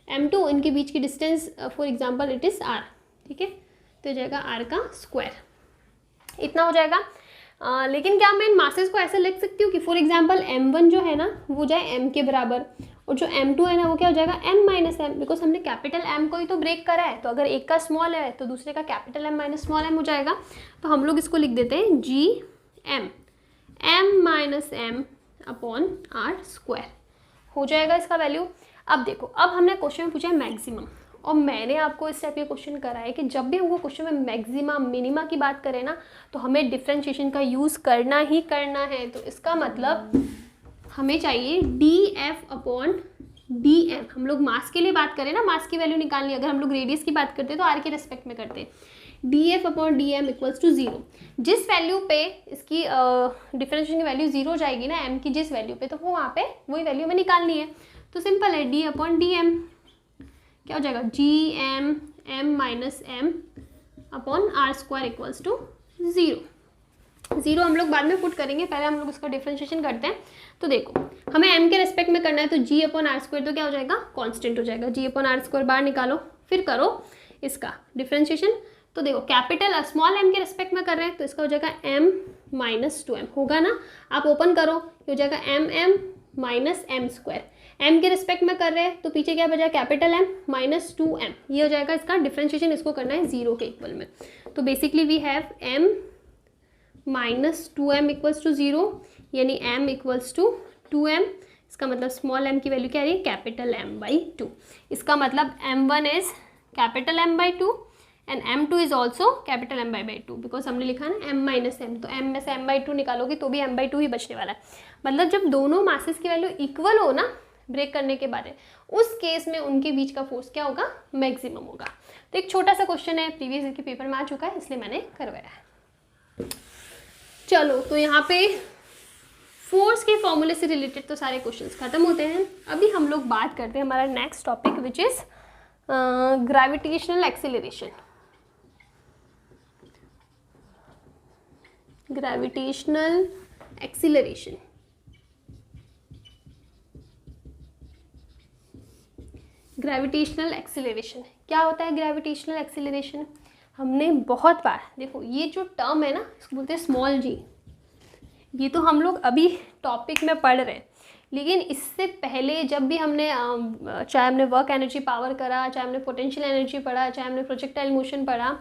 m2, इनके बीच की distance for example it is r, ठीक है, तो हो जाएगा r का स्क्वायर, इतना हो जाएगा। लेकिन क्या मैं इन मासेस को ऐसे लिख सकती हूँ कि फॉर एग्जांपल m1 जो है ना वो जाए m के बराबर, और जो m2 है ना वो क्या हो जाएगा m माइनस एम, बिकॉज हमने कैपिटल M को ही तो ब्रेक करा है, तो अगर एक का स्मॉल है तो दूसरे का capital M minus small m हो जाएगा। तो हम लोग इसको लिख देते हैं G m minus M upon r square, हो जाएगा इसका वैल्यू। अब देखो, अब हमने क्वेश्चन में पूछा है मैक्सिमम, और मैंने आपको इस टाइप के क्वेश्चन करा है कि जब भी हमको क्वेश्चन में मैक्सिमा मिनिमा की बात करें ना तो हमें डिफ्रेंशिएशन का यूज़ करना ही करना है। तो इसका मतलब हमें चाहिए df अपॉन dm। हम लोग मास के लिए बात करें ना, मास की वैल्यू निकालनी, अगर हम लोग रेडियस की बात करते हैं तो r के रेस्पेक्ट में करते हैं। df upon dm equals to 0। जिस वैल्यू पे इसकी डिफरेंशिएशन की वैल्यू 0 हो जाएगी ना m की जिस वैल्यू पे, तो वो वहाँ पे वही वैल्यू हमें निकालनी है। तो सिंपल है, d अपॉन dm क्या हो जाएगा, G m minus M upon r square equals to 0 हम लोग बाद में पुट करेंगे, पहले हम लोग इसका डिफरेंशिएशन करते हैं। तो देखो हमें m के रेस्पेक्ट में करना है, तो g अपॉन आर स्क्वायर तो क्या हो जाएगा, कांस्टेंट हो जाएगा। g अपॉन आर स्क्वायर बाहर निकालो, फिर करो इसका डिफरेंशिएशन। तो देखो कैपिटल स्मॉल m के रेस्पेक्ट में कर रहे हैं तो इसका हो जाएगा m माइनस 2m, होगा ना। आप ओपन करो, ये हो जाएगा m minus M square. m के रिस्पेक्ट में कर रहे हैं तो पीछे क्या बचा, कैपिटल M माइनस 2m, ये हो जाएगा इसका डिफरेंशिएशन। इसको करना है 0 के इक्वल में, तो basically we have m minus 2m equals to 0, यानी m इक्वल्स टू 2m। इसका मतलब स्मॉल m की वैल्यू क्या आ रही है, कैपिटल M बाई 2। इसका मतलब m1 is capital M by 2 and m2 is also capital M by 2, because हमने लिखा ना m माइनस एम, तो m में से m बाई 2 निकालोगे तो भी m बाई 2 ही बचने वाला है। मतलब जब दोनों मासेस की वैल्यू इक्वल हो ना ब्रेक करने के बाद, उस केस में उनके बीच का फोर्स क्या होगा, मैक्सिमम होगा। तो एक छोटा सा क्वेश्चन है, प्रीवियस ईयर के पेपर में आ चुका है, इसलिए मैंने करवाया है। चलो, तो यहाँ पे फोर्स के फॉर्मूले से रिलेटेड तो सारे क्वेश्चंस खत्म होते हैं। अभी हम लोग बात करते हैं हमारा next topic which is gravitational acceleration. Gravitational acceleration gravitational acceleration. क्या होता है ग्रेविटेशनल एक्सीलरेशन? हमने बहुत बार, देखो ये जो टर्म है ना इसको बोलते हैं स्मॉल जी। ये तो हम लोग अभी टॉपिक में पढ़ रहे हैं, लेकिन इससे पहले जब भी हमने चाहे हमने वर्क एनर्जी पावर करा, चाहे हमने पोटेंशियल एनर्जी पढ़ा, चाहे हमने प्रोजेक्टाइल मोशन पढ़ा,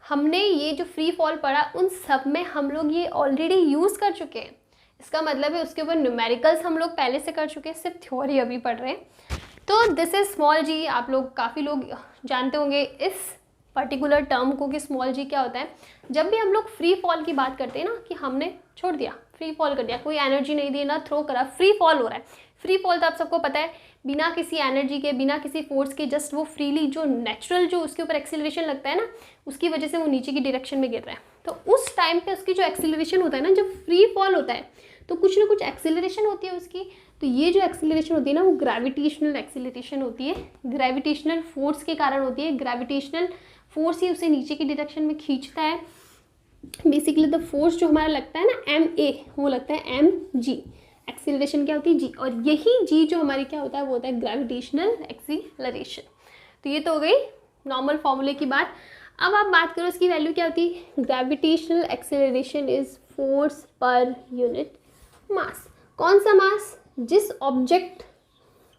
हमने ये जो फ्री फॉल पढ़ा, उन सब में हम लोग ये ऑलरेडी यूज़ कर चुके हैं। इसका मतलब है उसके ऊपर न्यूमेरिकल्स हम लोग पहले से कर चुके हैं, सिर्फ थ्योरी अभी पढ़ रहे हैं। तो दिस इज स्मॉल जी। आप लोग काफ़ी लोग जानते होंगे इस पर्टिकुलर टर्म को कि स्मॉल जी क्या होता है। जब भी हम लोग फ्री फॉल की बात करते हैं ना, कि हमने छोड़ दिया, फ्री फॉल कर दिया, कोई एनर्जी नहीं दी, ना थ्रो करा, फ्री फॉल हो रहा है। फ्री फॉल तो आप सबको पता है, बिना किसी एनर्जी के, बिना किसी फोर्स के, जस्ट वो फ्रीली जो नेचुरल जो उसके ऊपर एक्सीलरेशन लगता है ना, उसकी वजह से वो नीचे की डायरेक्शन में गिर रहा है। तो उस टाइम पे उसकी जो एक्सीलरेशन होता है ना, जब फ्री फॉल होता है तो कुछ ना कुछ एक्सीलरेशन होती है उसकी। तो ये जो एक्सीलरेशन होती है ना, वो ग्रेविटेशनल एक्सीलरेशन होती है, ग्रेविटेशनल फोर्स के कारण होती है। ग्रेविटेशनल फोर्स ही उसे नीचे की डायरेक्शन में खींचता है। बेसिकली द फोर्स जो हमारा लगता है ना ma, वो लगता है mg। एक्सीलरेशन क्या होती है? g। और यही g जो हमारी क्या होता है, वो होता है ग्रेविटेशनल एक्सीलरेशन। तो ये तो हो गई नॉर्मल फॉर्मूले की बात। अब आप बात करो इसकी वैल्यू क्या होती है। Gravitational acceleration is force per unit mass. कौन सा मास? जिस ऑब्जेक्ट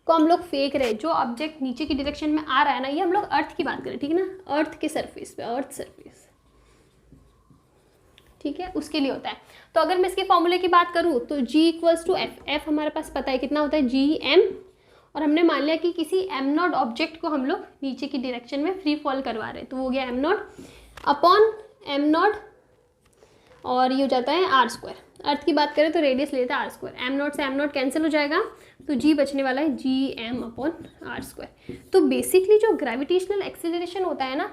को हम लोग फेंक रहे हैं, जो ऑब्जेक्ट नीचे की डायरेक्शन में आ रहा है ना, ये हम लोग अर्थ की बात करें, ठीक है ना, अर्थ के सरफेस पे, अर्थ सरफेस, ठीक है, उसके लिए होता है। तो अगर मैं इसके फॉर्मूले की बात करूँ तो G equals to F. F हमारे पास पता है कितना होता है, GM। और हमने मान लिया कि किसी m0 ऑब्जेक्ट को हम लोग नीचे की डायरेक्शन में फ्री फॉल करवा रहे हैं, तो वो हो गया m0 अपॉन m0, और ये हो जाता है r²। अर्थ की बात करें तो रेडियस लेता है r²। m0 से m0 कैंसिल हो जाएगा, तो G बचने वाला है GM अपॉन r²। तो बेसिकली जो ग्रेविटेशनल एक्सीलरेशन होता है ना,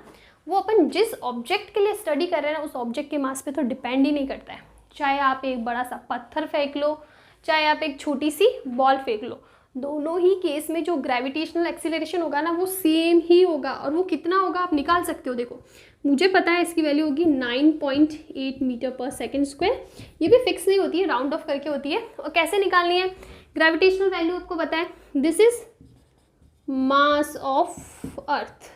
वो अपन जिस ऑब्जेक्ट के लिए स्टडी कर रहे हैं ना, उस ऑब्जेक्ट के मास पे तो डिपेंड ही नहीं करता है। चाहे आप एक बड़ा सा पत्थर फेंक लो, चाहे आप एक छोटी सी बॉल फेंक लो, दोनों ही केस में जो ग्रेविटेशनल एक्सीलरेशन होगा ना, वो सेम ही होगा। और वो कितना होगा आप निकाल सकते हो। देखो मुझे पता है इसकी वैल्यू होगी 9.8 मीटर पर सेकेंड स्क्वायर। ये भी फिक्स नहीं होती है, राउंड ऑफ करके होती है। और कैसे निकालनी है ग्रेविटेशनल वैल्यू आपको पता है, this is mass of earth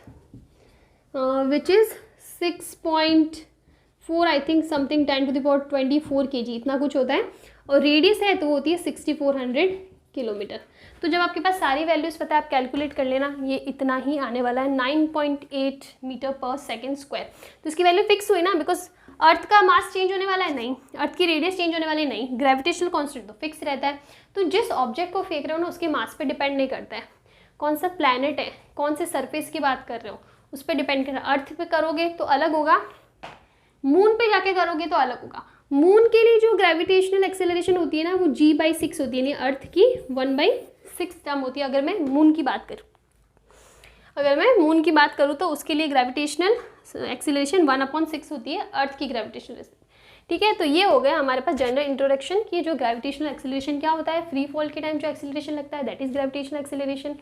which is 6.4 I think something 10 to the power 24 kg, इतना कुछ होता है। और रेडियस है तो वो होती है 6400 किलोमीटर। तो जब आपके पास सारी वैल्यूज़ पता है, आप कैलकुलेट कर लेना, ये इतना ही आने वाला है, 9.8 मीटर पर सेकेंड स्क्वायर। तो इसकी वैल्यू फिक्स हुई ना, बिकॉज अर्थ का मास चेंज होने वाला है नहीं, अर्थ की रेडियस चेंज होने वाली नहीं, ग्रेविटेशनल कॉन्स्टेंट तो फिक्स रहता है। तो जिस ऑब्जेक्ट को फेंक रहे हो ना, उसके मास पे डिपेंड नहीं करता है। कौन सा प्लैनेट है, कौन से सरफेस की बात कर रहे हो, उस पर डिपेंड करना। अर्थ पे करोगे तो अलग होगा, मून पे जाके करोगे तो अलग होगा। मून के लिए जो ग्रेविटेशनल एक्सेलरेशन होती है ना, वो G/6 होती है, यानी अर्थ की 1/6 टर्म होती है। अगर मैं मून की बात करूँ, तो उसके लिए ग्रेविटेशनल एक्सेलरेशन 1/6 होती है अर्थ की ग्रेविटेशनल। ठीक है, तो ये हो गया हमारे पास जनरल इंट्रोडक्शन कि जो ग्रेविटेशनल एक्सेलरेशन क्या होता है। फ्री फॉल के टाइम जो एक्सेलरेशन लगता है, that is gravitational acceleration.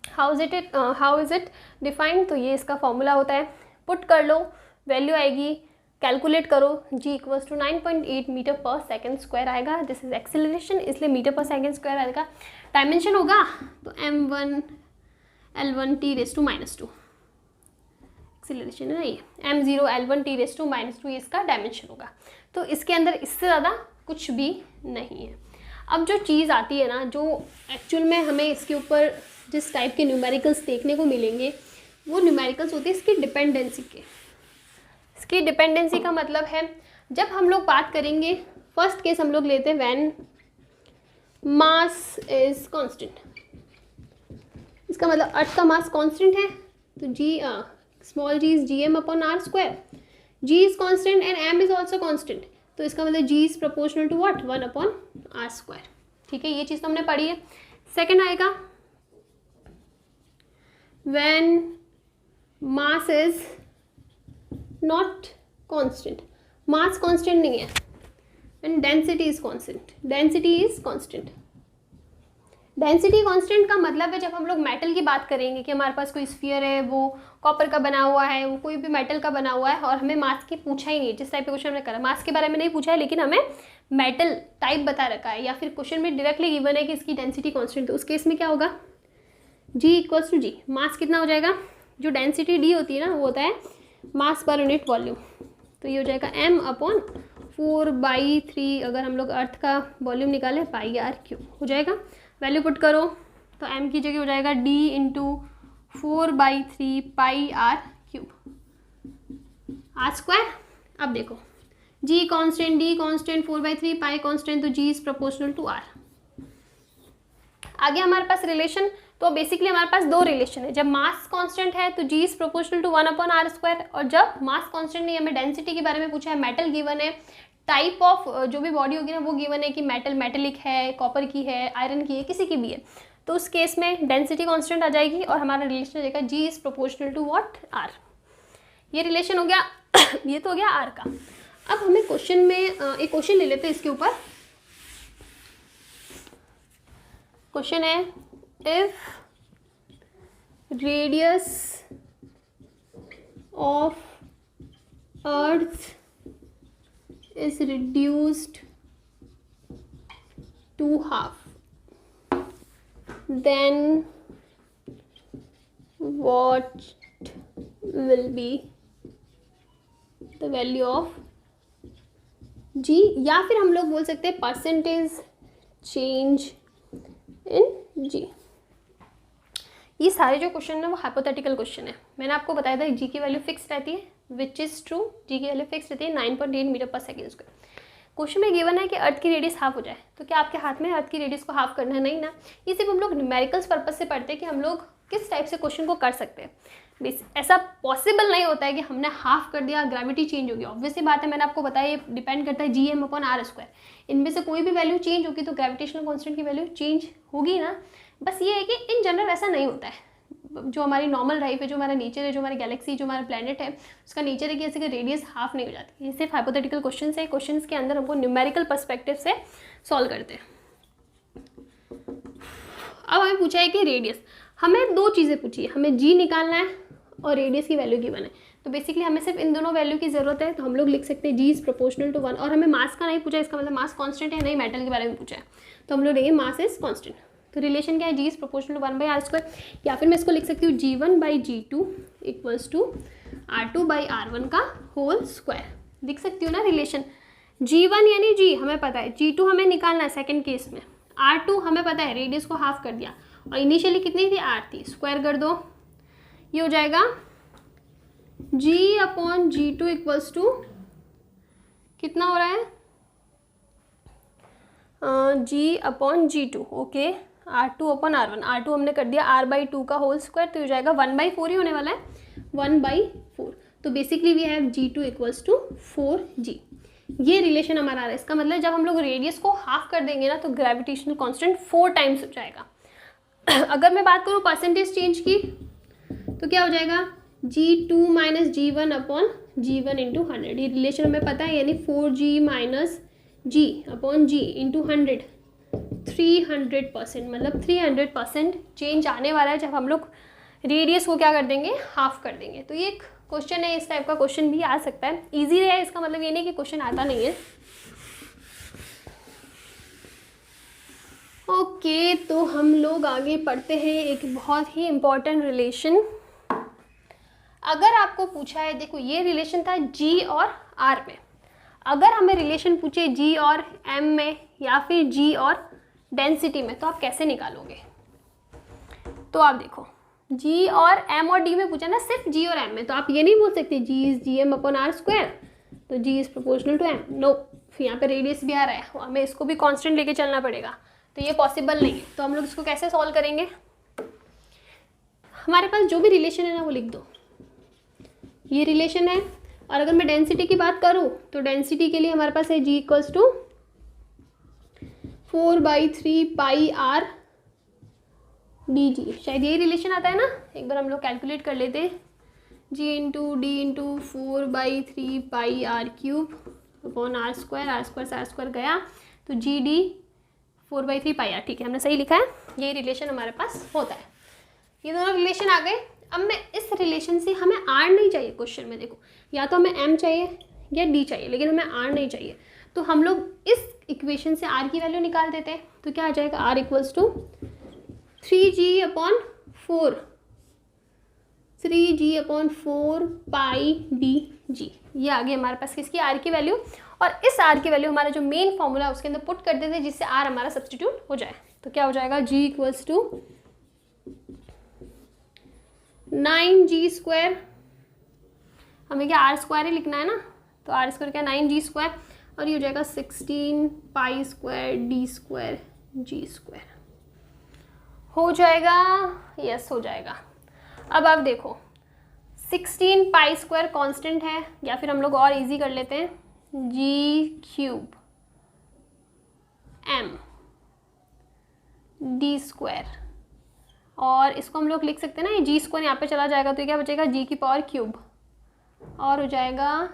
How is it defined, तो ये इसका फॉर्मूला होता है। पुट कर लो, वैल्यू आएगी, कैलकुलेट करो, G इक्वल्स टू 9.8 मीटर पर सेकेंड स्क्वायर आएगा। दिस इज एक्सेलरेशन, इसलिए मीटर पर सेकेंड स्क्वायर आएगा। डायमेंशन होगा तो m1 L1 T⁻², एक्सेलरेशन है ना ये, m0 L1 T⁻², ये इसका डायमेंशन होगा। तो इसके अंदर इससे ज़्यादा कुछ भी नहीं है। अब जो चीज़ आती है ना, जो एक्चुअल में हमें इसके ऊपर जिस टाइप के न्यूमेरिकल्स देखने को मिलेंगे, वो न्यूमेरिकल्स होते हैं इसकी डिपेंडेंसी के। इसकी डिपेंडेंसी का मतलब है, जब हम लोग बात करेंगे, फर्स्ट केस हम लोग लेते हैं व्हेन मास इज कांस्टेंट। इसका मतलब अर्थ का मास कांस्टेंट है, तो small g is Gm/r²। g is constant and m is also constant, तो इसका मतलब g is proportional to what, 1/r²। ठीक है, ये चीज़ तो हमने पढ़ी है। सेकेंड आएगा when mass is not constant, mass constant नहीं है, and density is constant, density constant का मतलब है, जब हम लोग मेटल की बात करेंगे कि हमारे पास कोई स्फीयर है, वो कॉपर का बना हुआ है, वो कोई भी मेटल का बना हुआ है, और हमें मास की पूछा ही नहीं, जिस टाइप का क्वेश्चन हमने करा मास के बारे में नहीं पूछा है, लेकिन हमें मेटल टाइप बता रखा है, या फिर क्वेश्चन में डायरेक्टली गिवन है कि इसकी डेंसिटी कांस्टेंट, तो उस केस में क्या होगा, जी इक्वल्स टू जी, मास कितना हो जाएगा, जो डेंसिटी डी होती है ना वो होता है मास पर यूनिट वॉल्यूम, तो ये हो जाएगा m अपॉन 4/3, अगर हम लोग अर्थ का वॉल्यूम निकालें पाई आर क्यूब हो जाएगा। वैल्यू पुट करो तो m की जगह हो जाएगा d into 4/3 pi R cube R square. अब देखो g constant, d constant, 4/3 pi constant, तो g is proportional to r। आगे हमारे पास रिलेशन, तो बेसिकली हमारे पास दो रिलेशन है, जब मास कांस्टेंट है तो g is proportional to 1 upon R square, और जब मास कांस्टेंट नहीं, हमें डेंसिटी के बारे में पूछा है, मेटल गिवन है, टाइप ऑफ जो भी बॉडी होगी ना वो गिवन है कि मेटल मेटेलिक है, कॉपर की है, आयरन की है, किसी की भी है, तो उस केस में डेंसिटी कांस्टेंट आ जाएगी और हमारा रिलेशन आ जाएगा g is proportional to what, r। ये रिलेशन हो गया ये तो हो गया r का। अब हमें क्वेश्चन में एक क्वेश्चन ले लेते हैं इसके ऊपर। क्वेश्चन है if radius of earth is reduced to half, then what will be the value of g, या फिर हम लोग बोल सकते हैं परसेंटेज चेंज इन g। ये सारे जो क्वेश्चन है वो हाइपोथेटिकल क्वेश्चन है। मैंने आपको बताया था जी की वैल्यू फिक्स रहती है, विच इज़ ट्रू, जी की वैल्यू फिक्स रहती है 9.8 मीटर पर सेकेंड स्क्वायर। क्वेश्चन में गिवन है कि अर्थ की रेडियस हाफ हो जाए, तो क्या आपके हाथ में अर्थ की रेडियस को हाफ करना है? नहीं ना, ये सिर्फ हम लोग न्यूमेरिकल्स पर्पज से पढ़ते हैं कि हम लोग किस टाइप से क्वेश्चन को कर सकते हैं। ऐसा पॉसिबल नहीं होता है कि हमने हाफ कर दिया ग्रेविटी चेंज होगी, ऑब्वियसली बात है, मैंने आपको बताया ये डिपेंड करता है G M upon R square, इनमें से कोई भी वैल्यू चेंज होगी तो ग्रेविटेशनल कॉन्स्टेंट की वैल्यू चेंज होगी ना। बस ये है कि इन जनरल ऐसा नहीं होता है, जो हमारी नॉर्मल लाइफ है, जो हमारा नेचर है, जो हमारी गैलेक्सी, जो हमारा प्लेनेट है, उसका नेचर है कि ऐसे कि रेडियस हाफ नहीं हो जाती। ये सिर्फ हाइपोथेटिकल क्वेश्चन है, क्वेश्चन के अंदर हमको न्यूमेरिकल पर्सपेक्टिव से सॉल्व करते हैं। अब हमें पूछा है कि रेडियस, हमें दो चीज़ें पूछी है, हमें जी निकालना है और रेडियस की वैल्यू गिवन है, तो बेसिकली हमें सिर्फ इन दोनों वैल्यू की ज़रूरत है, तो हम लोग लिख सकते हैं जी इज प्रोपोर्शनल टू 1, और हमें मास का नहीं पूछा, इसका मतलब मास कांस्टेंट है नहीं, मेटल के बारे में पूछा है, तो हम लोग लेंगे मास इज कांस्टेंट। तो रिलेशन क्या है, G is proportional to 1/r square, या फिर मैं इसको लिख सकती हूँ g1/g2 इक्वल्स टू r2/r1 का होल स्क्वायर, लिख सकती हूँ ना रिलेशन। g1 यानी g हमें पता है, g2 हमें निकालना है सेकंड केस में, r2 हमें पता है रेडियस को हाफ कर दिया, और इनिशियली कितनी थी r थी, स्क्वायर कर दो, ये हो जाएगा g upon g2 equals to कितना हो रहा है, g upon g2, okay, r2 upon r1, r2 हमने कर दिया r/2 का होल स्क्वायर, तो हो जाएगा 1/4 ही होने वाला है, 1/4। तो basically we have g2 equals to 4g। ये रिलेशन हमारा आ रहा है, इसका मतलब जब हम लोग रेडियस को हाफ कर देंगे ना तो ग्रेविटेशनल कांस्टेंट 4 टाइम्स हो जाएगा। अगर मैं बात करूँ परसेंटेज चेंज की तो क्या हो जाएगा, g2 minus g1 upon g1 into 100, ये रिलेशन हमें पता है, यानी 4g minus g upon g into 100, 300%, मतलब 300% चेंज आने वाला है जब हम लोग रेडियस को क्या कर देंगे, हाफ कर देंगे। तो ये एक क्वेश्चन है, इस टाइप का क्वेश्चन भी आ सकता है, इजी है, इसका मतलब ये नहीं कि क्वेश्चन आता नहीं है। ओके, तो हम लोग आगे पढ़ते हैं एक बहुत ही इम्पॉर्टेंट रिलेशन। अगर आपको पूछा है, देखो ये रिलेशन था जी और आर में, अगर हमें रिलेशन पूछे जी और एम में या फिर जी और डेंसिटी में, तो आप कैसे निकालोगे? तो आप देखो जी और एम और डी में पूछा ना, सिर्फ जी और एम में, तो आप ये नहीं बोल सकते G is G M upon R square, तो G is proportional to M, no, फिर यहाँ पे रेडियस भी आ रहा है, हमें इसको भी कांस्टेंट लेके चलना पड़ेगा, तो ये पॉसिबल नहीं है। तो हम लोग इसको कैसे सॉल्व करेंगे, हमारे पास जो भी रिलेशन है ना वो लिख दो, ये रिलेशन है, और अगर मैं डेंसिटी की बात करूँ तो डेंसिटी के लिए हमारे पास है G equals to 4/3 pi R D G, शायद यही रिलेशन आता है ना, एक बार हम लोग कैलकुलेट कर लेते हैं, G into D into 4/3 pi R cube upon R square से आर स्क्वायर गया, तो जी डी 4/3 पाई आर, ठीक है, हमने सही लिखा है, यही रिलेशन हमारे पास होता है। ये दोनों रिलेशन आ गए। अब मैं इस रिलेशन से, हमें आर नहीं चाहिए क्वेश्चन में, देखो या तो हमें एम चाहिए या डी चाहिए, लेकिन हमें आर नहीं चाहिए, तो हम लोग इस इक्वेशन से आर की वैल्यू निकाल देते हैं, तो क्या आ जाएगा, are equals to 3g upon 4 3g/4πdg। ये आ गई हमारे पास किसकी, आर की वैल्यू। और इस आर की वैल्यू हमारा जो मेन फॉर्मूला है उसके अंदर पुट कर देते हैं, जिससे आर हमारा सब्सटीट्यूट हो जाए। तो क्या हो जाएगा, g = 9g², हमें क्या r² ही लिखना है ना, तो r² क्या 9g², और ये हो जाएगा 16π² d²g²। हो जाएगा, यस हो जाएगा। अब आप देखो 16π² कांस्टेंट है, या फिर हम लोग और इजी कर लेते हैं, g³ m d², और इसको हम लोग लिख सकते हैं ना, ये g² यहाँ पे चला जाएगा तो ये क्या बचेगा, g³ और हो जाएगा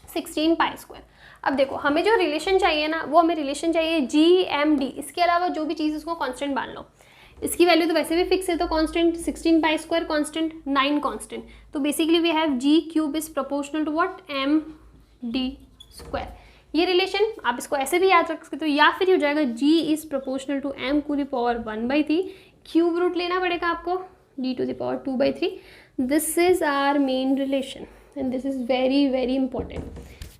16π²। अब देखो हमें जो रिलेशन चाहिए ना, वो हमें रिलेशन चाहिए g m d, इसके अलावा जो भी चीज़ उसको कांस्टेंट मान लो। इसकी वैल्यू तो वैसे भी फिक्स है, तो कांस्टेंट 16π² कांस्टेंट, 9 कांस्टेंट, तो basically we have g³ is proportional to what, m d²। ये रिलेशन आप इसको ऐसे भी याद रख सकते हो, या फिर हो जाएगा g is proportional to m⁴ cube root लेना पड़ेगा आपको, d⁴ this is our main relation and this is very very important.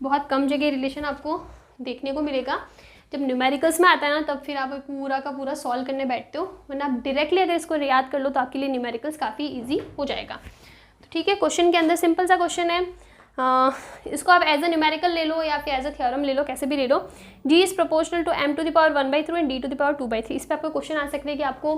बहुत कम जगह रिलेशन आपको देखने को मिलेगा, जब न्यूमेरिकल्स में आता है ना तब फिर आप पूरा का पूरा सॉल्व करने बैठते हो, वरना आप डायरेक्टली अगर इसको याद कर लो तो आपके लिए न्यूमेरिकल्स काफ़ी इजी हो जाएगा। तो ठीक है, क्वेश्चन के अंदर सिंपल सा क्वेश्चन है, इसको आप एज अ न्यूमेरिकल ले लो या फिर एज अ थ्योरम ले लो, कैसे भी ले लो। g is proportional to m⁴ and d⁴ इस पर आपको क्वेश्चन आ सकते हैं कि आपको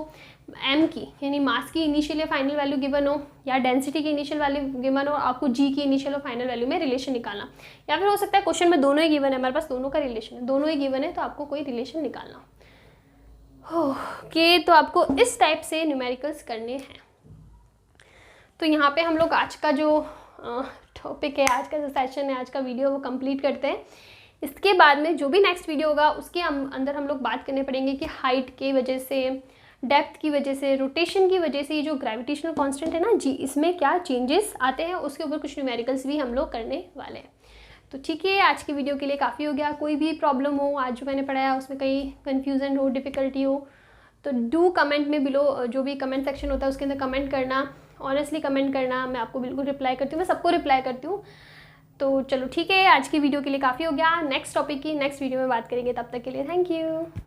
m की यानी मास की इनिशियल या फाइनल वैल्यू गिवन हो, या डेंसिटी की इनिशियल वैल्यू गिवन हो, आपको g की इनिशियल और फाइनल वैल्यू में रिलेशन निकालना, या फिर हो सकता है क्वेश्चन में दोनों ही गिवन है, हमारे पास दोनों का रिलेशन है, दोनों ही गिवन है तो आपको कोई रिलेशन निकालना ओके। तो आपको इस टाइप से न्यूमेरिकल्स करने हैं। तो यहाँ पे हम लोग आज का जो टॉपिक है, आज का जो सेशन है, आज का वीडियो वो कंप्लीट करते हैं। इसके बाद में जो भी नेक्स्ट वीडियो होगा उसके अंदर हम लोग बात करने पड़ेंगे कि हाइट की वजह से, डेप्थ की वजह से, रोटेशन की वजह से ये जो ग्रेविटेशनल कांस्टेंट है ना जी, इसमें क्या चेंजेस आते हैं, उसके ऊपर कुछ न्यूमेरिकल्स भी हम लोग करने वाले हैं। तो ठीक है, आज की वीडियो के लिए काफ़ी हो गया। कोई भी प्रॉब्लम हो आज जो मैंने पढ़ाया उसमें कहीं कन्फ्यूज़न हो, डिफ़िकल्टी हो, तो डू कमेंट में बिलो, जो भी कमेंट सेक्शन होता है उसके अंदर कमेंट करना, ऑनेस्टली कमेंट करना, मैं आपको बिल्कुल रिप्लाई करती हूँ, मैं सबको रिप्लाई करती हूँ। तो चलो ठीक है, आज की वीडियो के लिए काफ़ी हो गया। नेक्स्ट टॉपिक की नेक्स्ट वीडियो में बात करेंगे, तब तक के लिए थैंक यू।